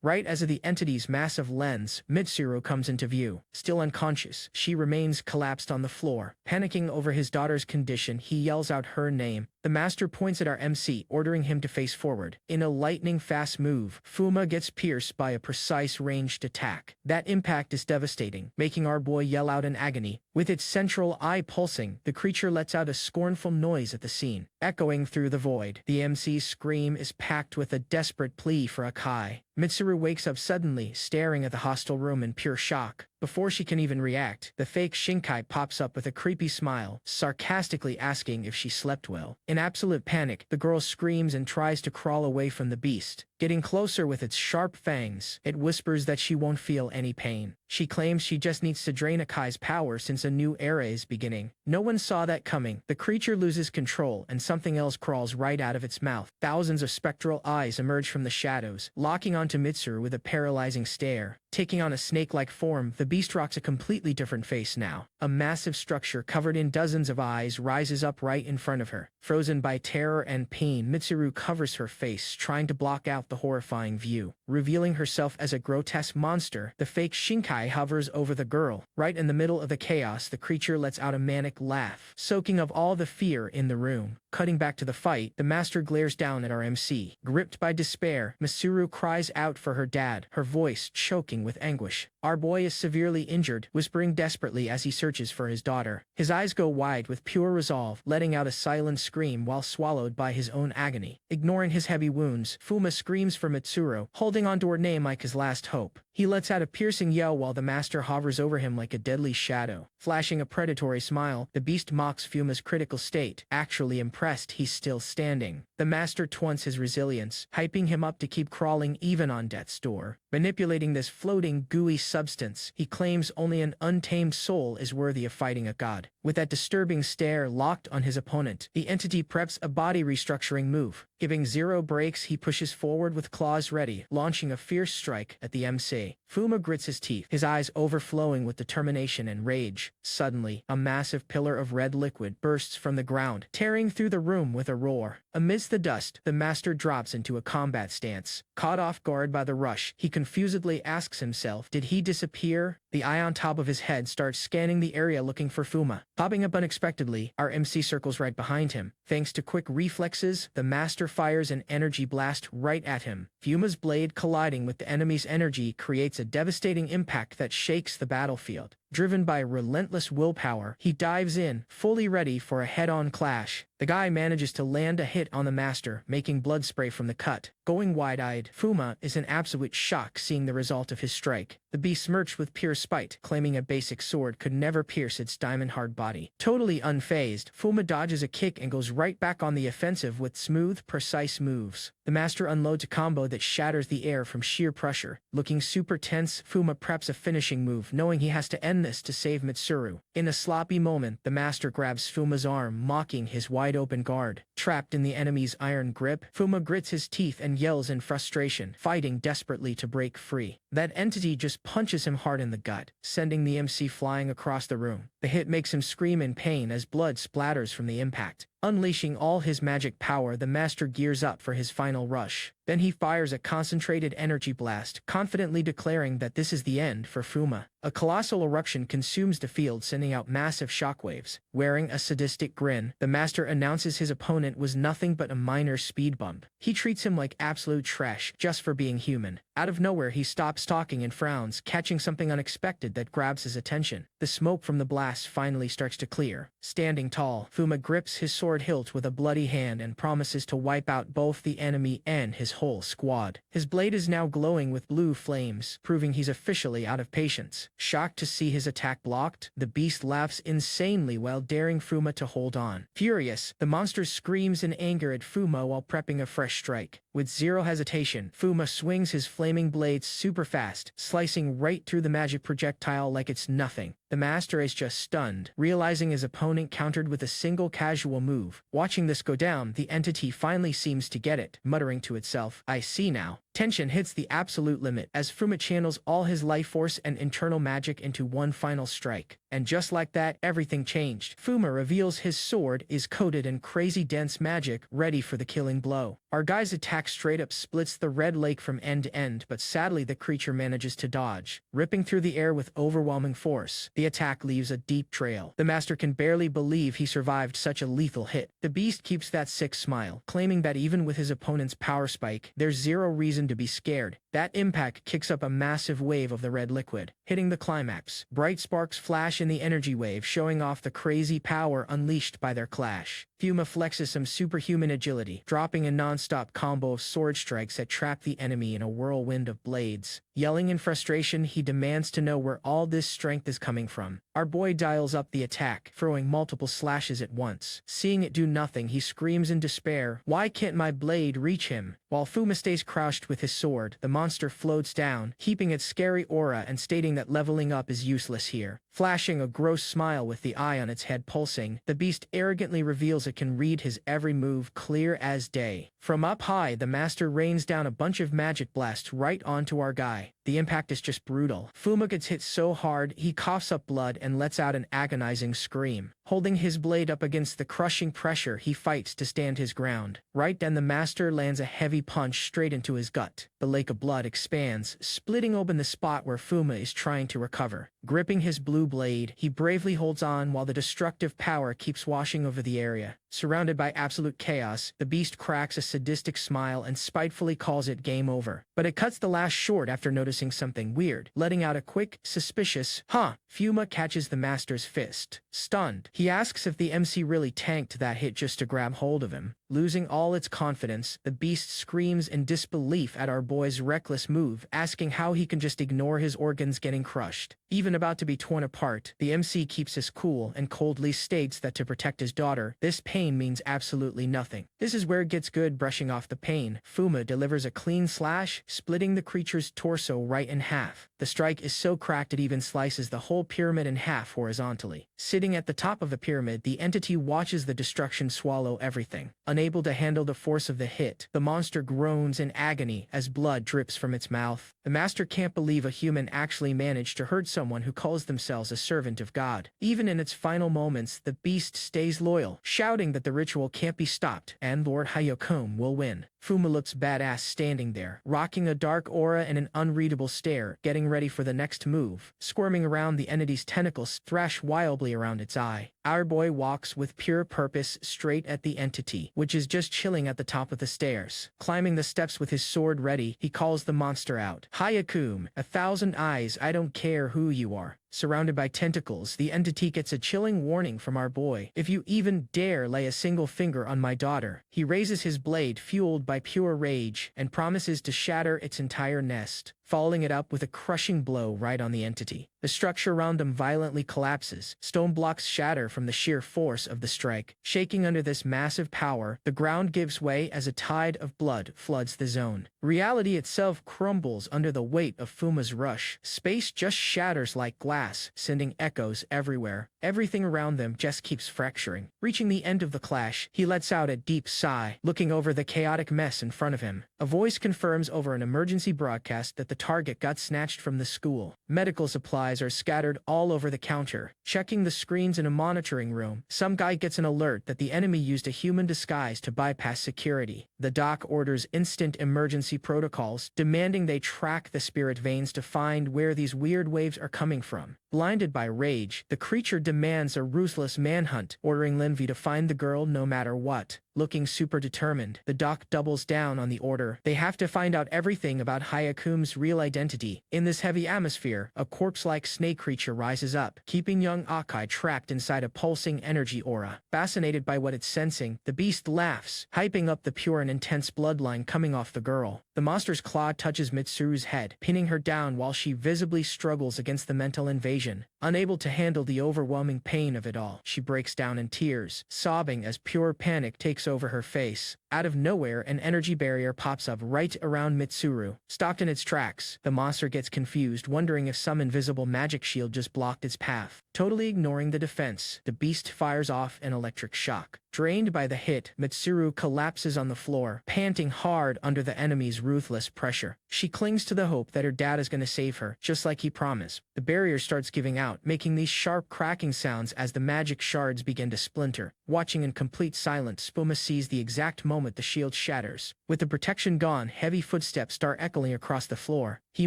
Right as the entity's massive lens, Mitsuru comes into view. Still unconscious, she remains collapsed on the floor. Panicking over his daughter's condition, he yells out her name. The master points at our MC, ordering him to face forward. In a lightning-fast move, Fuma gets pierced by a precise ranged attack. That impact is devastating, making our boy yell out in agony. With its central eye pulsing, the creature lets out a scornful noise at the scene, echoing through the void. The MC's scream is packed with a desperate plea for Akai. Mitsuru wakes up suddenly, staring at the hostile room in pure shock. Before she can even react, the fake Shinkai pops up with a creepy smile, sarcastically asking if she slept well. In absolute panic, the girl screams and tries to crawl away from the beast. Getting closer with its sharp fangs, it whispers that she won't feel any pain. She claims she just needs to drain Akai's power since a new era is beginning. No one saw that coming. The creature loses control and something else crawls right out of its mouth. Thousands of spectral eyes emerge from the shadows, locking onto Mitsuru with a paralyzing stare. Taking on a snake-like form, the beast rocks a completely different face now. A massive structure covered in dozens of eyes rises up right in front of her. Frozen by terror and pain, Mitsuru covers her face, trying to block out the horrifying view. Revealing herself as a grotesque monster, the fake Shinkai hovers over the girl. Right in the middle of the chaos, the creature lets out a manic laugh, soaking of all the fear in the room. Cutting back to the fight, the master glares down at our MC. Gripped by despair, Mitsuru cries out for her dad, her voice choking with anguish. Our boy is severely injured, whispering desperately as he searches for his daughter. His eyes go wide with pure resolve, letting out a silent scream while swallowed by his own agony. Ignoring his heavy wounds, Fuma screams for Mitsuru, holding onto her name like his last hope. He lets out a piercing yell while the master hovers over him like a deadly shadow. Flashing a predatory smile, the beast mocks Fuma's critical state, actually impressed he's still standing. The master taunts his resilience, hyping him up to keep crawling even on death's door. Manipulating this floating, gooey substance, he claims only an untamed soul is worthy of fighting a god. With that disturbing stare locked on his opponent, the entity preps a body restructuring move. Giving zero breaks, he pushes forward with claws ready, launching a fierce strike at the MC. Fuma grits his teeth, his eyes overflowing with determination and rage. Suddenly, a massive pillar of red liquid bursts from the ground, tearing through the room with a roar. Amidst the dust, the master drops into a combat stance. Caught off guard by the rush, he confusedly asks himself, did he disappear? The eye on top of his head starts scanning the area looking for Fuma. Popping up unexpectedly, our MC circles right behind him. Thanks to quick reflexes, the master fires an energy blast right at him. Fuma's blade colliding with the enemy's energy creates a devastating impact that shakes the battlefield. Driven by relentless willpower, he dives in, fully ready for a head-on clash. The guy manages to land a hit on the master, making blood spray from the cut. Going wide-eyed, Fuma is in absolute shock seeing the result of his strike. The beast smirched with pure spite, claiming a basic sword could never pierce its diamond-hard body. Totally unfazed, Fuma dodges a kick and goes right back on the offensive with smooth, precise moves. The master unloads a combo that shatters the air from sheer pressure. Looking super tense, Fuma preps a finishing move, knowing he has to end this to save Mitsuru. In a sloppy moment, the master grabs Fuma's arm, mocking his wide-open guard. Trapped in the enemy's iron grip, Fuma grits his teeth and yells in frustration, fighting desperately to break free. That entity just punches him hard in the gut, sending the MC flying across the room. The hit makes him scream in pain as blood splatters from the impact. Unleashing all his magic power, the master gears up for his final rush. Then he fires a concentrated energy blast, confidently declaring that this is the end for Fuma. A colossal eruption consumes the field, sending out massive shockwaves. Wearing a sadistic grin, the master announces his opponent was nothing but a minor speed bump. He treats him like absolute trash just for being human. Out of nowhere, he stops talking and frowns, catching something unexpected that grabs his attention. The smoke from the blast finally starts to clear. Standing tall, Fuma grips his sword hilt with a bloody hand and promises to wipe out both the enemy and his whole squad. His blade is now glowing with blue flames, proving he's officially out of patience. Shocked to see his attack blocked, the beast laughs insanely while daring Fuma to hold on. Furious, the monster screams in anger at Fuma while prepping a fresh strike. With zero hesitation, Fuma swings his flaming blades super fast, slicing right through the magic projectile like it's nothing. The master is just stunned, realizing his opponent countered with a single casual move. Watching this go down, the entity finally seems to get it, muttering to itself, "I see now." Tension hits the absolute limit as Fuma channels all his life force and internal magic into one final strike. And just like that, everything changed. Fuma reveals his sword is coated in crazy dense magic, ready for the killing blow. Our guy's attack straight up splits the red lake from end to end, but sadly the creature manages to dodge, ripping through the air with overwhelming force. The attack leaves a deep trail. The master can barely believe he survived such a lethal hit. The beast keeps that sick smile, claiming that even with his opponent's power spike, there's zero reason to be scared. That impact kicks up a massive wave of the red liquid, hitting the climax. Bright sparks flash in the energy wave, showing off the crazy power unleashed by their clash. Fuma flexes some superhuman agility, dropping a non-stop combo of sword strikes that trap the enemy in a whirlwind of blades. Yelling in frustration, he demands to know where all this strength is coming from. Our boy dials up the attack, throwing multiple slashes at once. Seeing it do nothing, he screams in despair, "Why can't my blade reach him?" While Fuma stays crouched with his sword, the monster floats down, keeping its scary aura and stating that leveling up is useless here. Flashing a gross smile with the eye on its head pulsing, the beast arrogantly reveals it can read his every move clear as day. From up high, the master rains down a bunch of magic blasts right onto our guy. The impact is just brutal. Fuma gets hit so hard, he coughs up blood and lets out an agonizing scream. Holding his blade up against the crushing pressure, he fights to stand his ground. Right then, the master lands a heavy punch straight into his gut. The lake of blood expands, splitting open the spot where Fuma is trying to recover. Gripping his blue blade, he bravely holds on while the destructive power keeps washing over the area. Surrounded by absolute chaos, the beast cracks a sadistic smile and spitefully calls it game over. But it cuts the last short after noticing something weird, letting out a quick, suspicious, "Huh?" Fuma catches the master's fist. Stunned, he asks if the MC really tanked that hit just to grab hold of him. Losing all its confidence, the beast screams in disbelief at our boy's reckless move, asking how he can just ignore his organs getting crushed. Even about to be torn apart, the MC keeps his cool and coldly states that to protect his daughter, this pain means absolutely nothing. This is where it gets good. Brushing off the pain, Fuma delivers a clean slash, splitting the creature's torso right in half. The strike is so cracked it even slices the whole pyramid in half horizontally. Sitting at the top of the pyramid, the entity watches the destruction swallow everything. Unable to handle the force of the hit, the monster groans in agony as blood drips from its mouth. The master can't believe a human actually managed to hurt someone who calls themselves a servant of God. Even in its final moments, the beast stays loyal, shouting that the ritual can't be stopped and Lord Hayokome will win. Fuma looks badass standing there, rocking a dark aura and an unreadable stare, getting ready for the next move. Squirming around, the entity's tentacles thrash wildly around its eye. Our boy walks with pure purpose straight at the entity, which is just chilling at the top of the stairs. Climbing the steps with his sword ready, he calls the monster out. "Hayokome, 1,000 eyes, I don't care who you are." Surrounded by tentacles, the entity gets a chilling warning from our boy. "If you even dare lay a single finger on my daughter." He raises his blade, fueled by pure rage, and promises to shatter its entire nest, following it up with a crushing blow right on the entity. The structure around them violently collapses. Stone blocks shatter from the sheer force of the strike. Shaking under this massive power, the ground gives way as a tide of blood floods the zone. Reality itself crumbles under the weight of Fuma's rush. Space just shatters like glass, sending echoes everywhere. Everything around them just keeps fracturing. Reaching the end of the clash, he lets out a deep sigh, looking over the chaotic mess in front of him. A voice confirms over an emergency broadcast that the target got snatched from the school. Medical supplies are scattered all over the counter. Checking the screens in a monitoring room, some guy gets an alert that the enemy used a human disguise to bypass security. The doc orders instant emergency protocols, demanding they track the spirit veins to find where these weird waves are coming from. Blinded by rage, the creature demands a ruthless manhunt, ordering Linvi to find the girl no matter what. Looking super determined, the doc doubles down on the order. They have to find out everything about Hayakume's real identity. In this heavy atmosphere, a corpse-like snake creature rises up, keeping young Akai trapped inside a pulsing energy aura. Fascinated by what it's sensing, the beast laughs, hyping up the pure and intense bloodline coming off the girl. The monster's claw touches Mitsuru's head, pinning her down while she visibly struggles against the mental invasion. Unable to handle the overwhelming pain of it all, she breaks down in tears, sobbing as pure panic takes over her face. Out of nowhere, an energy barrier pops up right around Mitsuru. Stopped in its tracks, the monster gets confused, wondering if some invisible magic shield just blocked its path. Totally ignoring the defense, the beast fires off an electric shock. Drained by the hit, Mitsuru collapses on the floor, panting hard under the enemy's ruthless pressure. She clings to the hope that her dad is going to save her, just like he promised. The barrier starts giving out, making these sharp cracking sounds as the magic shards begin to splinter. Watching in complete silence, Fuma sees the exact moment the shield shatters. With the protection gone, heavy footsteps start echoing across the floor. He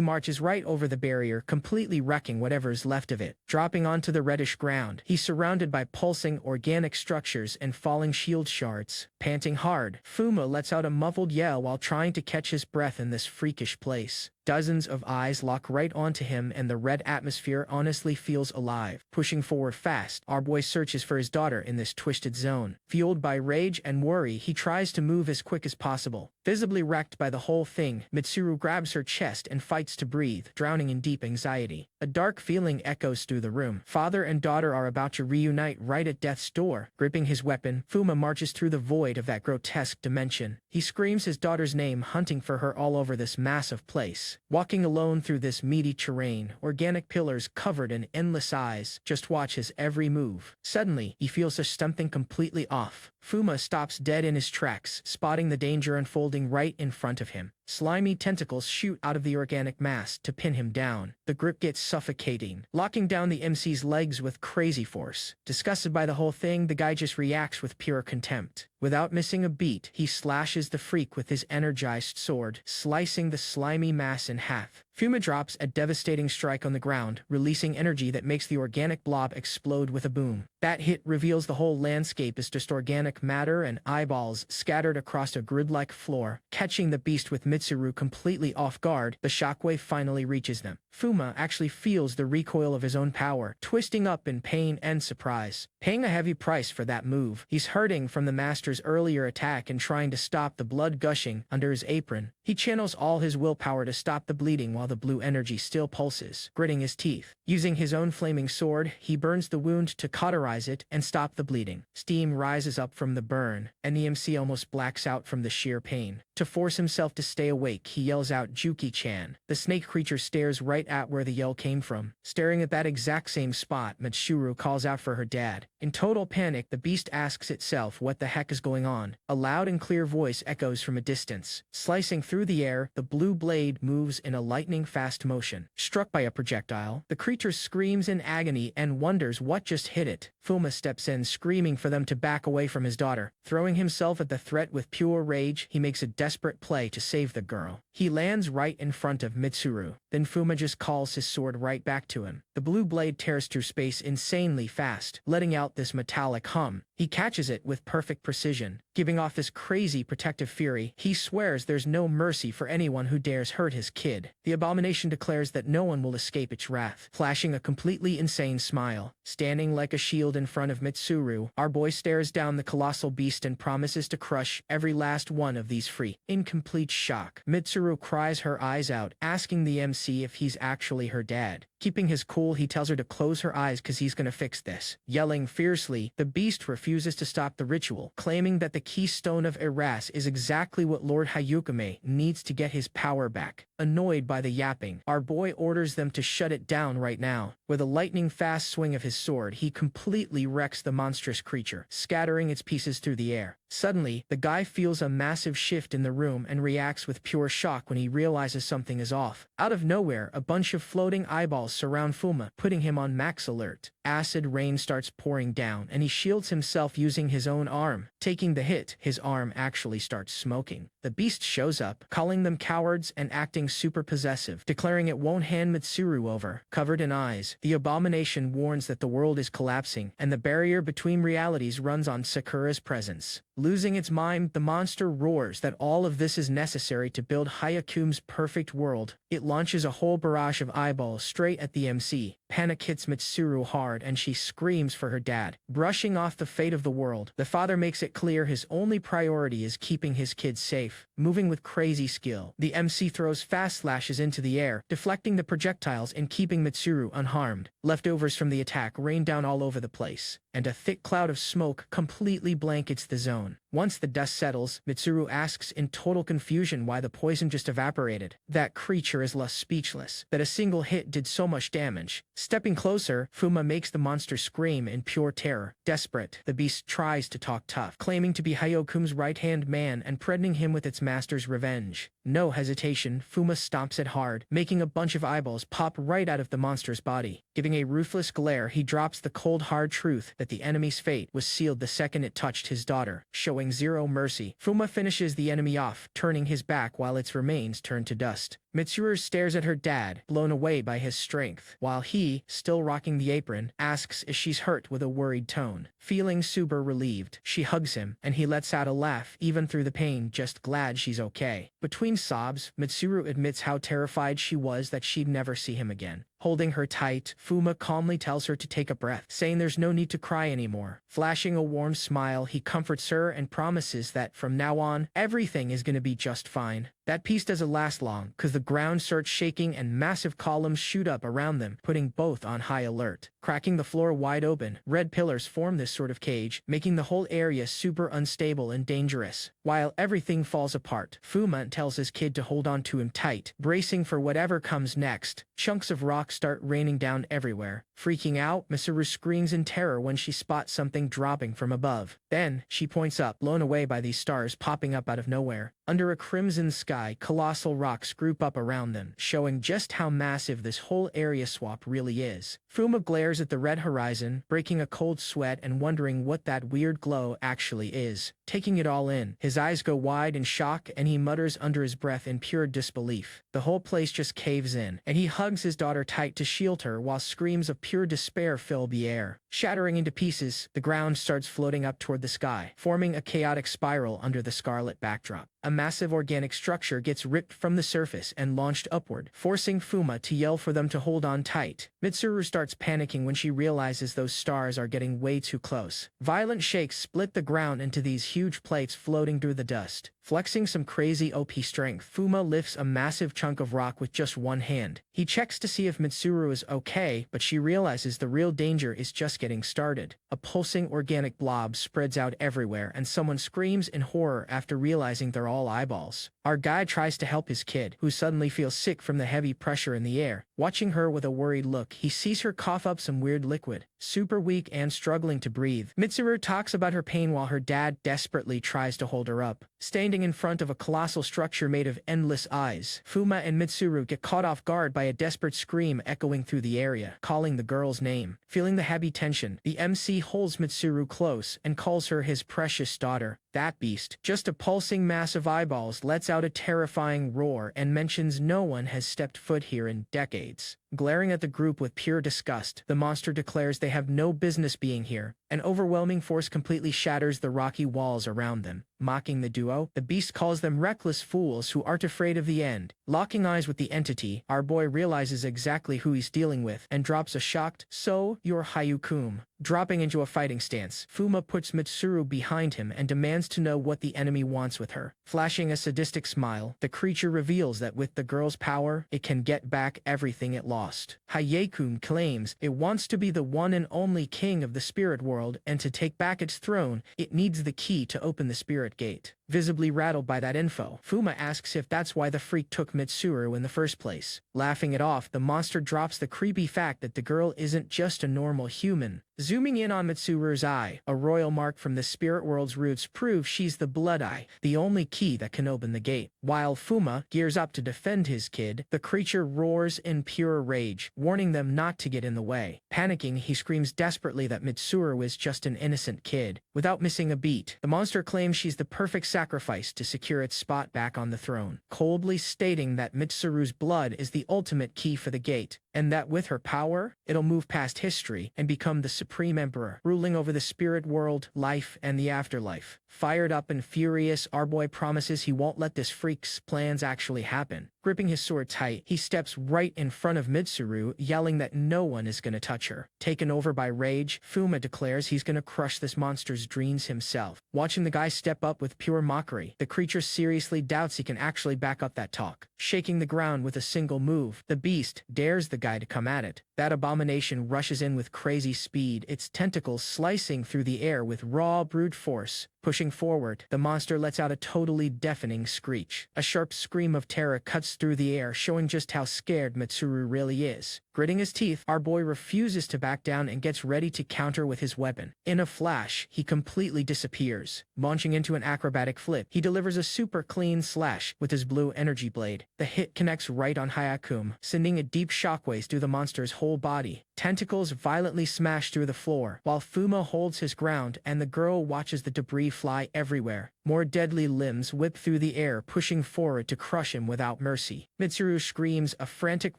marches right over the barrier, completely wrecking whatever is left of it. Dropping onto the reddish ground, he's surrounded by pulsing organic structures and falling shield shards. Panting hard, Fuma lets out a muffled yell while trying to catch his breath in this freakish place. Dozens of eyes lock right onto him and the red atmosphere honestly feels alive. Pushing forward fast, our boy searches for his daughter in this twisted zone. Fueled by rage and worry, he tries to move as quick as possible. Visibly wrecked by the whole thing, Mitsuru grabs her chest and fights to breathe, drowning in deep anxiety. A dark feeling echoes through the room. Father and daughter are about to reunite right at death's door. Gripping his weapon, Fuma marches through the void of that grotesque dimension. He screams his daughter's name, hunting for her all over this massive place. Walking alone through this meaty terrain, organic pillars covered in endless eyes just watch his every move. Suddenly, he feels there's something completely off. Fuma stops dead in his tracks, spotting the danger unfolding right in front of him. Slimy tentacles shoot out of the organic mass to pin him down. The grip gets suffocating, locking down the MC's legs with crazy force. Disgusted by the whole thing, the guy just reacts with pure contempt. Without missing a beat, he slashes the freak with his energized sword, slicing the slimy mass in half. Fuma drops a devastating strike on the ground, releasing energy that makes the organic blob explode with a boom. That hit reveals the whole landscape is just organic matter and eyeballs scattered across a grid-like floor. Catching the beast with Mitsuru completely off guard, the shockwave finally reaches them. Fuma actually feels the recoil of his own power, twisting up in pain and surprise. Paying a heavy price for that move, he's hurting from the master's earlier attack and trying to stop the blood gushing under his apron. He channels all his willpower to stop the bleeding while the blue energy still pulses, gritting his teeth. Using his own flaming sword, he burns the wound to cauterize it and stop the bleeding. Steam rises up from the burn, and the MC almost blacks out from the sheer pain. To force himself to stay awake, he yells out Juki-chan. The snake creature stares right at where the yell came from. Staring at that exact same spot, Mitsuru calls out for her dad. In total panic, the beast asks itself what the heck is going on. A loud and clear voice echoes from a distance. Slicing through the air, the blue blade moves in a lightning-fast motion. Struck by a projectile, the creature screams in agony and wonders what just hit it. Fuma steps in, screaming for them to back away from his daughter. Throwing himself at the threat with pure rage, he makes a desperate play to save the girl. He lands right in front of Mitsuru. Then Fuma just calls his sword right back to him. The blue blade tears through space insanely fast, letting out this metallic hum. He catches it with perfect precision, giving off this crazy protective fury. He swears there's no mercy for anyone who dares hurt his kid. The abomination declares that no one will escape its wrath, flashing a completely insane smile. Standing like a shield in front of Mitsuru, our boy stares down the colossal beast and promises to crush every last one of these free. In complete shock, Mitsuru cries her eyes out, asking the MC if he's actually her dad. Keeping his cool, he tells her to close her eyes cause he's gonna fix this. Yelling fiercely, the beast refuses to stop the ritual, claiming that the keystone of Eras is exactly what Lord Hayukame needs to get his power back. Annoyed by the yapping, our boy orders them to shut it down right now. With a lightning-fast swing of his sword, he completely wrecks the monstrous creature, scattering its pieces through the air. Suddenly, the guy feels a massive shift in the room and reacts with pure shock when he realizes something is off. Out of nowhere, a bunch of floating eyeballs surround Fuma, putting him on max alert. Acid rain starts pouring down, and he shields himself using his own arm. Taking the hit, his arm actually starts smoking. The beast shows up, calling them cowards and acting super possessive, declaring it won't hand Mitsuru over. Covered in eyes, the abomination warns that the world is collapsing, and the barrier between realities runs on Sakura's presence. Losing its mind, the monster roars that all of this is necessary to build Hayakume's perfect world. It launches a whole barrage of eyeballs straight at the MC, Panic hits Mitsuru hard and she screams for her dad. Brushing off the fate of the world, the father makes it clear his only priority is keeping his kids safe. Moving with crazy skill, the MC throws fast slashes into the air, deflecting the projectiles and keeping Mitsuru unharmed. Leftovers from the attack rain down all over the place, and a thick cloud of smoke completely blankets the zone. Once the dust settles, Mitsuru asks in total confusion why the poison just evaporated. That creature is left speechless, that a single hit did so much damage. Stepping closer, Fuma makes the monster scream in pure terror. Desperate, the beast tries to talk tough, claiming to be Hayokum's right-hand man and threatening him with its master's revenge. No hesitation, Fuma stomps it hard, making a bunch of eyeballs pop right out of the monster's body. Giving a ruthless glare, he drops the cold hard truth that the enemy's fate was sealed the second it touched his daughter, showing zero mercy. Fuma finishes the enemy off, turning his back while its remains turn to dust. Mitsuru stares at her dad, blown away by his strength, while he, still rocking the apron, asks if she's hurt with a worried tone. Feeling super relieved, she hugs him, and he lets out a laugh even through the pain, just glad she's okay. Between sobs, Mitsuru admits how terrified she was that she'd never see him again. Holding her tight, Fuma calmly tells her to take a breath, saying there's no need to cry anymore. Flashing a warm smile, he comforts her and promises that from now on, everything is gonna be just fine. That peace doesn't last long, cause the ground starts shaking and massive columns shoot up around them, putting both on high alert. Cracking the floor wide open, red pillars form this sort of cage, making the whole area super unstable and dangerous. While everything falls apart, Fuma tells his kid to hold on to him tight, bracing for whatever comes next. Chunks of rock start raining down everywhere. Freaking out, Mitsuru screams in terror when she spots something dropping from above. Then, she points up, blown away by these stars popping up out of nowhere. Under a crimson sky, colossal rocks group up around them, showing just how massive this whole area swap really is. Fuma glares at the red horizon, breaking a cold sweat and wondering what that weird glow actually is. Taking it all in, his eyes go wide in shock and he mutters under his breath in pure disbelief. The whole place just caves in, and he hugs his daughter tight to shield her while screams of pure despair fill the air. Shattering into pieces, the ground starts floating up toward the sky, forming a chaotic spiral under the scarlet backdrop. A massive organic structure gets ripped from the surface and launched upward, forcing Fuma to yell for them to hold on tight. Mitsuru starts panicking when she realizes those stars are getting way too close. Violent shakes split the ground into these huge plates floating through the dust. Flexing some crazy OP strength, Fuma lifts a massive chunk of rock with just one hand. He checks to see if Mitsuru is okay, but she realizes the real danger is just getting started. A pulsing organic blob spreads out everywhere, and someone screams in horror after realizing they're all eyeballs. Our guy tries to help his kid, who suddenly feels sick from the heavy pressure in the air. Watching her with a worried look, he sees her cough up some weird liquid, super weak and struggling to breathe. Mitsuru talks about her pain while her dad desperately tries to hold her up. Standing in front of a colossal structure made of endless eyes, Fuma and Mitsuru get caught off guard by a desperate scream echoing through the area, calling the girl's name. Feeling the heavy tension, the MC holds Mitsuru close and calls her his precious daughter. That beast, just a pulsing mass of eyeballs, lets out a terrifying roar and mentions no one has stepped foot here in decades. Glaring at the group with pure disgust, the monster declares they have no business being here. An overwhelming force completely shatters the rocky walls around them. Mocking the duo, the beast calls them reckless fools who aren't afraid of the end. Locking eyes with the entity, our boy realizes exactly who he's dealing with and drops a shocked, "So, you're Hayokum." Dropping into a fighting stance, Fuma puts Mitsuru behind him and demands to know what the enemy wants with her. Flashing a sadistic smile, the creature reveals that with the girl's power, it can get back everything it lost. Hayokum claims it wants to be the one and only king of the spirit world, and to take back its throne, it needs the key to open the spirit gate. Visibly rattled by that info, Fuma asks if that's why the freak took Mitsuru in the first place. Laughing it off, the monster drops the creepy fact that the girl isn't just a normal human. Zooming in on Mitsuru's eye, a royal mark from the spirit world's roots proves she's the Blood Eye, the only key that can open the gate. While Fuma gears up to defend his kid, the creature roars in pure rage, warning them not to get in the way. Panicking, he screams desperately that Mitsuru is just an innocent kid. Without missing a beat, the monster claims she's the perfect sacrifice to secure its spot back on the throne, coldly stating that Mitsuru's blood is the ultimate key for the gate. and that with her power, it'll move past history and become the supreme emperor, ruling over the spirit world, life, and the afterlife. Fired up and furious, our boy promises he won't let this freak's plans actually happen. Gripping his sword tight, he steps right in front of Mitsuru, yelling that no one is gonna touch her. Taken over by rage, Fuma declares he's gonna crush this monster's dreams himself. Watching the guy step up with pure mockery, the creature seriously doubts he can actually back up that talk. Shaking the ground with a single move, the beast dares the guy to come at it. That abomination rushes in with crazy speed, its tentacles slicing through the air with raw brute force. Pushing forward, the monster lets out a totally deafening screech. A sharp scream of terror cuts through the air, showing just how scared Mitsuru really is. Gritting his teeth, our boy refuses to back down and gets ready to counter with his weapon. In a flash, he completely disappears. Launching into an acrobatic flip, he delivers a super clean slash with his blue energy blade. The hit connects right on Hyakume, sending a deep shockwaves through the monster's whole body. Tentacles violently smash through the floor, while Fuma holds his ground and the girl watches the debris fly everywhere. More deadly limbs whip through the air, pushing forward to crush him without mercy. Mitsuru screams a frantic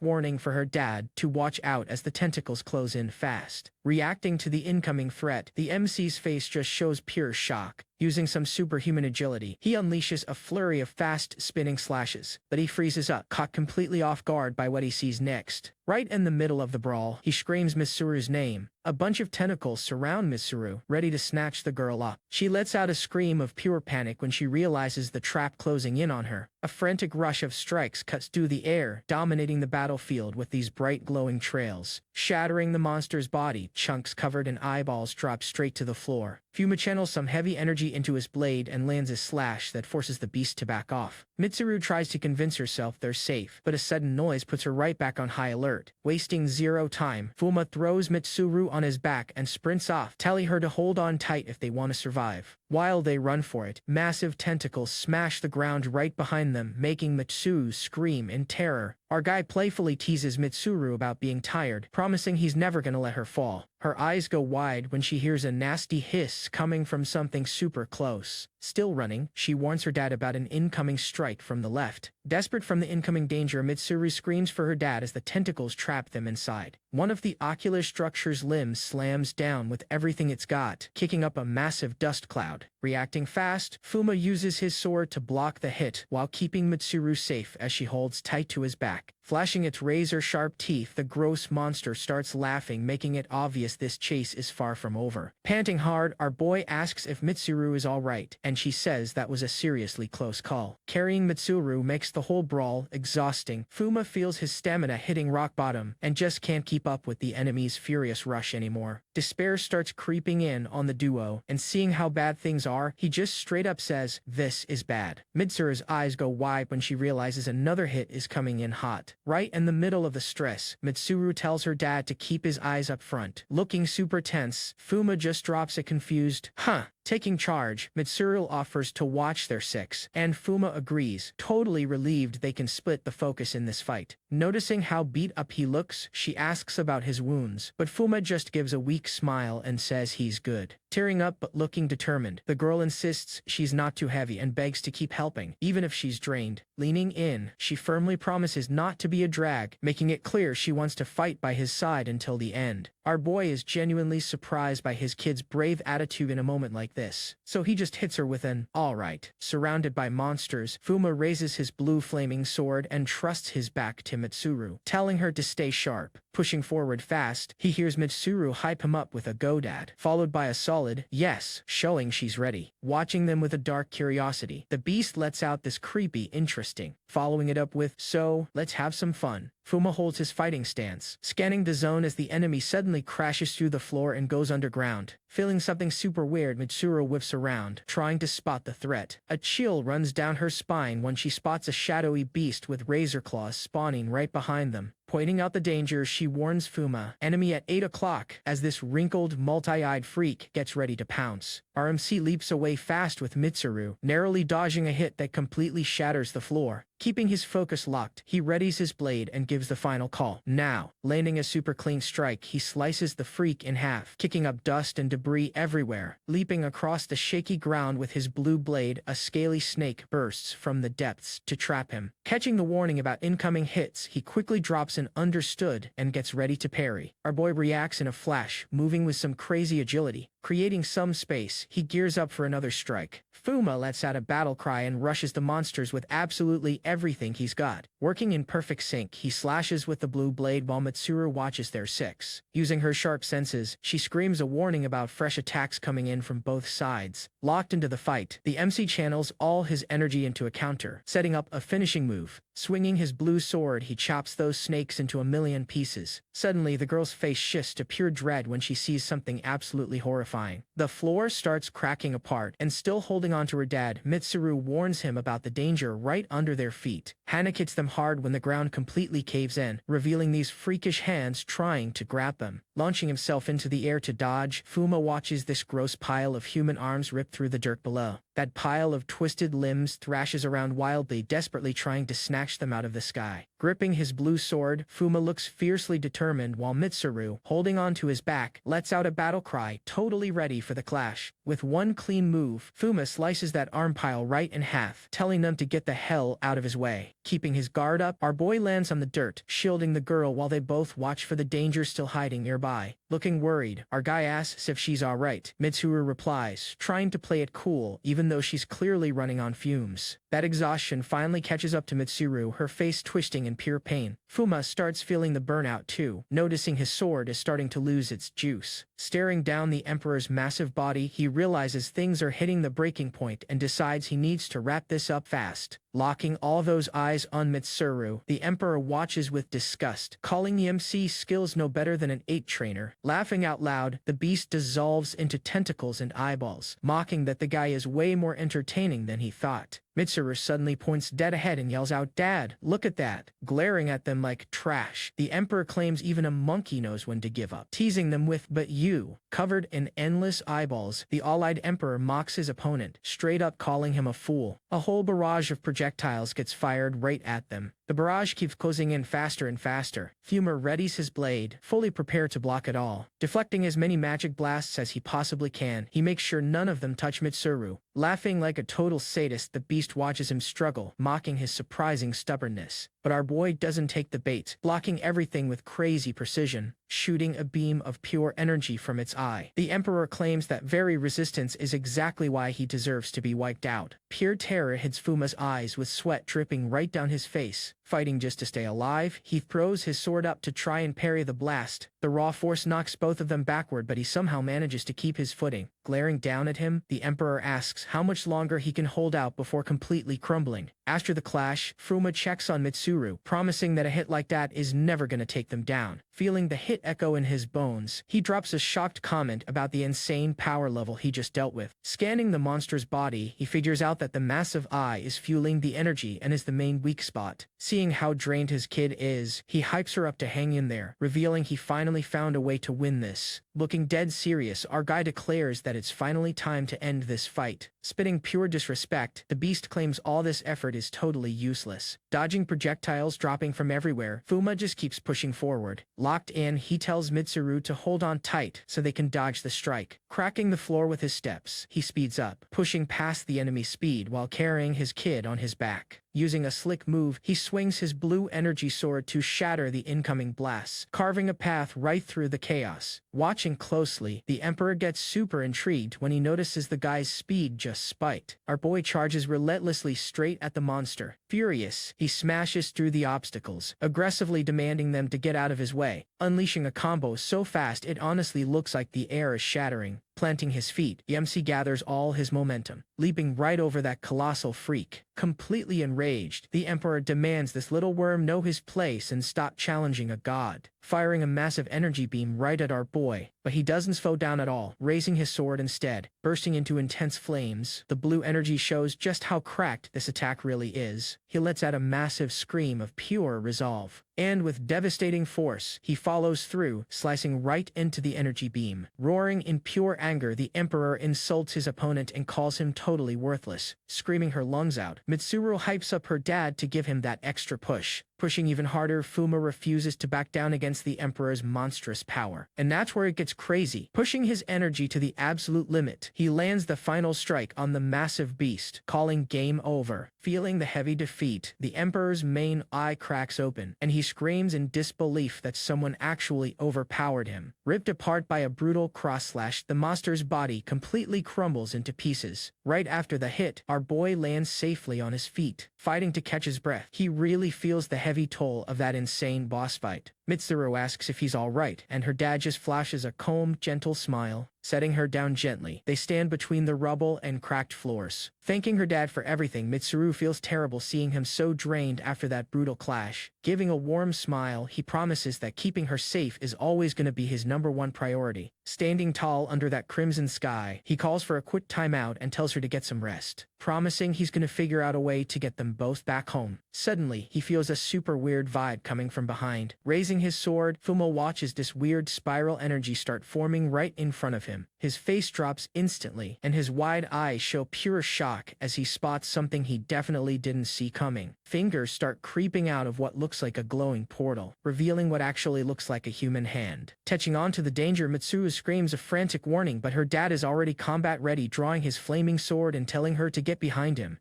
warning for her dad to watch out as the tentacles close in fast. Reacting to the incoming threat, the MC's face just shows pure shock. Using some superhuman agility, he unleashes a flurry of fast, spinning slashes, but he freezes up, caught completely off guard by what he sees next. Right in the middle of the brawl, he screams Mitsuru's name. A bunch of tentacles surround Mitsuru, ready to snatch the girl up. She lets out a scream of pure panic when she realizes the trap closing in on her. A frantic rush of strikes cuts through the air, dominating the battlefield with these bright glowing trails. Shattering the monster's body, chunks covered in eyeballs drop straight to the floor. Fuma channels some heavy energy into his blade and lands a slash that forces the beast to back off. Mitsuru tries to convince herself they're safe, but a sudden noise puts her right back on high alert. Wasting zero time, Fuma throws Mitsuru on his back and sprints off, telling her to hold on tight if they want to survive. While they run for it, massive tentacles smash the ground right behind them, making Mitsuru scream in terror. Our guy playfully teases Mitsuru about being tired, promising he's never gonna let her fall. Her eyes go wide when she hears a nasty hiss coming from something super close. Still running, she warns her dad about an incoming strike from the left. Desperate from the incoming danger, Mitsuru screams for her dad as the tentacles trap them inside. One of the ocular structure's limbs slams down with everything it's got, kicking up a massive dust cloud. Reacting fast, Fuma uses his sword to block the hit while keeping Mitsuru safe as she holds tight to his back. Flashing its razor-sharp teeth, the gross monster starts laughing, making it obvious this chase is far from over. Panting hard, our boy asks if Mitsuru is alright, and she says that was a seriously close call. Carrying Mitsuru makes the whole brawl exhausting. Fuma feels his stamina hitting rock bottom and just can't keep up with the enemy's furious rush anymore. Despair starts creeping in on the duo, and seeing how bad things are, he just straight up says, "This is bad." Mitsuru's eyes go wide when she realizes another hit is coming in hot. Right in the middle of the stress, Mitsuru tells her dad to keep his eyes up front. Looking super tense, Fuma just drops a confused, "Huh." Taking charge, Mitsuru offers to watch their six, and Fuma agrees, totally relieved they can split the focus in this fight. Noticing how beat up he looks, she asks about his wounds, but Fuma just gives a weak smile and says he's good. Tearing up but looking determined, the girl insists she's not too heavy and begs to keep helping, even if she's drained. Leaning in, she firmly promises not to be a drag, making it clear she wants to fight by his side until the end. Our boy is genuinely surprised by his kid's brave attitude in a moment like this, so he just hits her with an, "Alright." Surrounded by monsters, Fuma raises his blue flaming sword and trusts his back to Mitsuru, telling her to stay sharp. Pushing forward fast, he hears Mitsuru hype him up with a "Go Dad," followed by a solid "Yes," showing she's ready. Watching them with a dark curiosity, the beast lets out this creepy "Interesting," following it up with "So, let's have some fun." Fuma holds his fighting stance, scanning the zone as the enemy suddenly crashes through the floor and goes underground. Feeling something super weird, Mitsuru whips around, trying to spot the threat. A chill runs down her spine when she spots a shadowy beast with razor claws spawning right behind them. Pointing out the danger, she warns Fuma, "Enemy at 8 o'clock," as this wrinkled, multi-eyed freak gets ready to pounce. RMC leaps away fast with Mitsuru, narrowly dodging a hit that completely shatters the floor. Keeping his focus locked, he readies his blade and gives the final call. Now, landing a super clean strike, he slices the freak in half, kicking up dust and debris everywhere. Leaping across the shaky ground with his blue blade, a scaly snake bursts from the depths to trap him. Catching the warning about incoming hits, he quickly drops an understood and gets ready to parry. Our boy reacts in a flash, moving with some crazy agility. Creating some space, he gears up for another strike. Fuma lets out a battle cry and rushes the monsters with absolutely everything he's got. Working in perfect sync, he slashes with the blue blade while Mitsuru watches their six. Using her sharp senses, she screams a warning about fresh attacks coming in from both sides. Locked into the fight, the MC channels all his energy into a counter, setting up a finishing move. Swinging his blue sword, he chops those snakes into a million pieces. Suddenly, the girl's face shifts to pure dread when she sees something absolutely horrifying. The floor starts cracking apart, and still holding on to her dad, Mitsuru warns him about the danger right under their feet. Hana hits them hard when the ground completely caves in, revealing these freakish hands trying to grab them. Launching himself into the air to dodge, Fuma watches this gross pile of human arms rip through the dirt below. That pile of twisted limbs thrashes around wildly, desperately trying to snatch them out of the sky. Gripping his blue sword, Fuma looks fiercely determined while Mitsuru, holding on to his back, lets out a battle cry, totally ready for the clash. With one clean move, Fuma slices that arm pile right in half, telling them to get the hell out of his way. Keeping his guard up, our boy lands on the dirt, shielding the girl while they both watch for the danger still hiding nearby. Looking worried, our guy asks if she's alright. Mitsuru replies, trying to play it cool, even though she's clearly running on fumes. That exhaustion finally catches up to Mitsuru, her face twisting in pure pain. Fuma starts feeling the burnout too, noticing his sword is starting to lose its juice. Staring down the Emperor's massive body, he realizes things are hitting the breaking point and decides he needs to wrap this up fast. Locking all those eyes on Mitsuru, the Emperor watches with disgust, calling the MC skills no better than an 8 trainer. Laughing out loud, the beast dissolves into tentacles and eyeballs, mocking that the guy is way more entertaining than he thought. Mitsuru suddenly points dead ahead and yells out, "Dad, look at that!" glaring at them like trash. The Emperor claims even a monkey knows when to give up, teasing them with, "But you." Covered in endless eyeballs, the all-eyed Emperor mocks his opponent, straight up calling him a fool. A whole barrage of projectiles gets fired right at them. The barrage keeps closing in faster and faster. Fuma readies his blade, fully prepared to block it all. Deflecting as many magic blasts as he possibly can, he makes sure none of them touch Mitsuru. Laughing like a total sadist, the beast watches him struggle, mocking his surprising stubbornness. But our boy doesn't take the bait, blocking everything with crazy precision, shooting a beam of pure energy from its eye. The Emperor claims that very resistance is exactly why he deserves to be wiped out. Pure terror hits Fuma's eyes with sweat dripping right down his face. Fighting just to stay alive, he throws his sword up to try and parry the blast. The raw force knocks both of them backward, but he somehow manages to keep his footing. Glaring down at him, the Emperor asks how much longer he can hold out before completely crumbling. After the clash, Fuma checks on Mitsuru, promising that a hit like that is never gonna take them down. Feeling the hit echo in his bones, he drops a shocked comment about the insane power level he just dealt with. Scanning the monster's body, he figures out that the massive eye is fueling the energy and is the main weak spot. Seeing how drained his kid is, he hypes her up to hang in there, revealing he finally found a way to win this. Looking dead serious, our guy declares that it's finally time to end this fight. Spitting pure disrespect, the beast claims all this effort is totally useless. Dodging projectiles dropping from everywhere, Fuma just keeps pushing forward. Locked in, he tells Mitsuru to hold on tight so they can dodge the strike. Cracking the floor with his steps, he speeds up, pushing past the enemy's speed while carrying his kid on his back. Using a slick move, he swings his blue energy sword to shatter the incoming blasts, carving a path right through the chaos. Watching closely, the Emperor gets super intrigued when he notices the guy's speed just spiked. Our boy charges relentlessly straight at the monster. Furious, he smashes through the obstacles, aggressively demanding them to get out of his way, unleashing a combo so fast it honestly looks like the air is shattering. Planting his feet, the MC gathers all his momentum, leaping right over that colossal freak. Completely enraged, the Emperor demands this little worm know his place and stop challenging a god. firing a massive energy beam right at our boy. But he doesn't slow down at all, raising his sword instead, bursting into intense flames. The blue energy shows just how cracked this attack really is. He lets out a massive scream of pure resolve. And with devastating force, he follows through, slicing right into the energy beam. Roaring in pure anger, the Emperor insults his opponent and calls him totally worthless. Screaming her lungs out, Mitsuru hypes up her dad to give him that extra push. Pushing even harder, Fuma refuses to back down against the Emperor's monstrous power. And that's where it gets crazy. Pushing his energy to the absolute limit, he lands the final strike on the massive beast, calling game over. Feeling the heavy defeat, the Emperor's main eye cracks open, and he screams in disbelief that someone actually overpowered him. Ripped apart by a brutal cross-slash, the monster's body completely crumbles into pieces. Right after the hit, our boy lands safely on his feet, fighting to catch his breath. He really feels the heavy toll of that insane boss fight. Mitsuru asks if he's alright, and her dad just flashes a calm, gentle smile, setting her down gently. They stand between the rubble and cracked floors. Thanking her dad for everything, Mitsuru feels terrible seeing him so drained after that brutal clash. Giving a warm smile, he promises that keeping her safe is always going to be his #1 priority. Standing tall under that crimson sky, he calls for a quick timeout and tells her to get some rest, promising he's going to figure out a way to get them both back home. Suddenly, he feels a super weird vibe coming from behind. Raising his sword, Fumo watches this weird spiral energy start forming right in front of him. His face drops instantly, and his wide eyes show pure shock as he spots something he definitely didn't see coming. Fingers start creeping out of what looks like a glowing portal, revealing what actually looks like a human hand. Touching onto the danger, Mitsuru screams a frantic warning, but her dad is already combat ready, drawing his flaming sword and telling her to get behind him.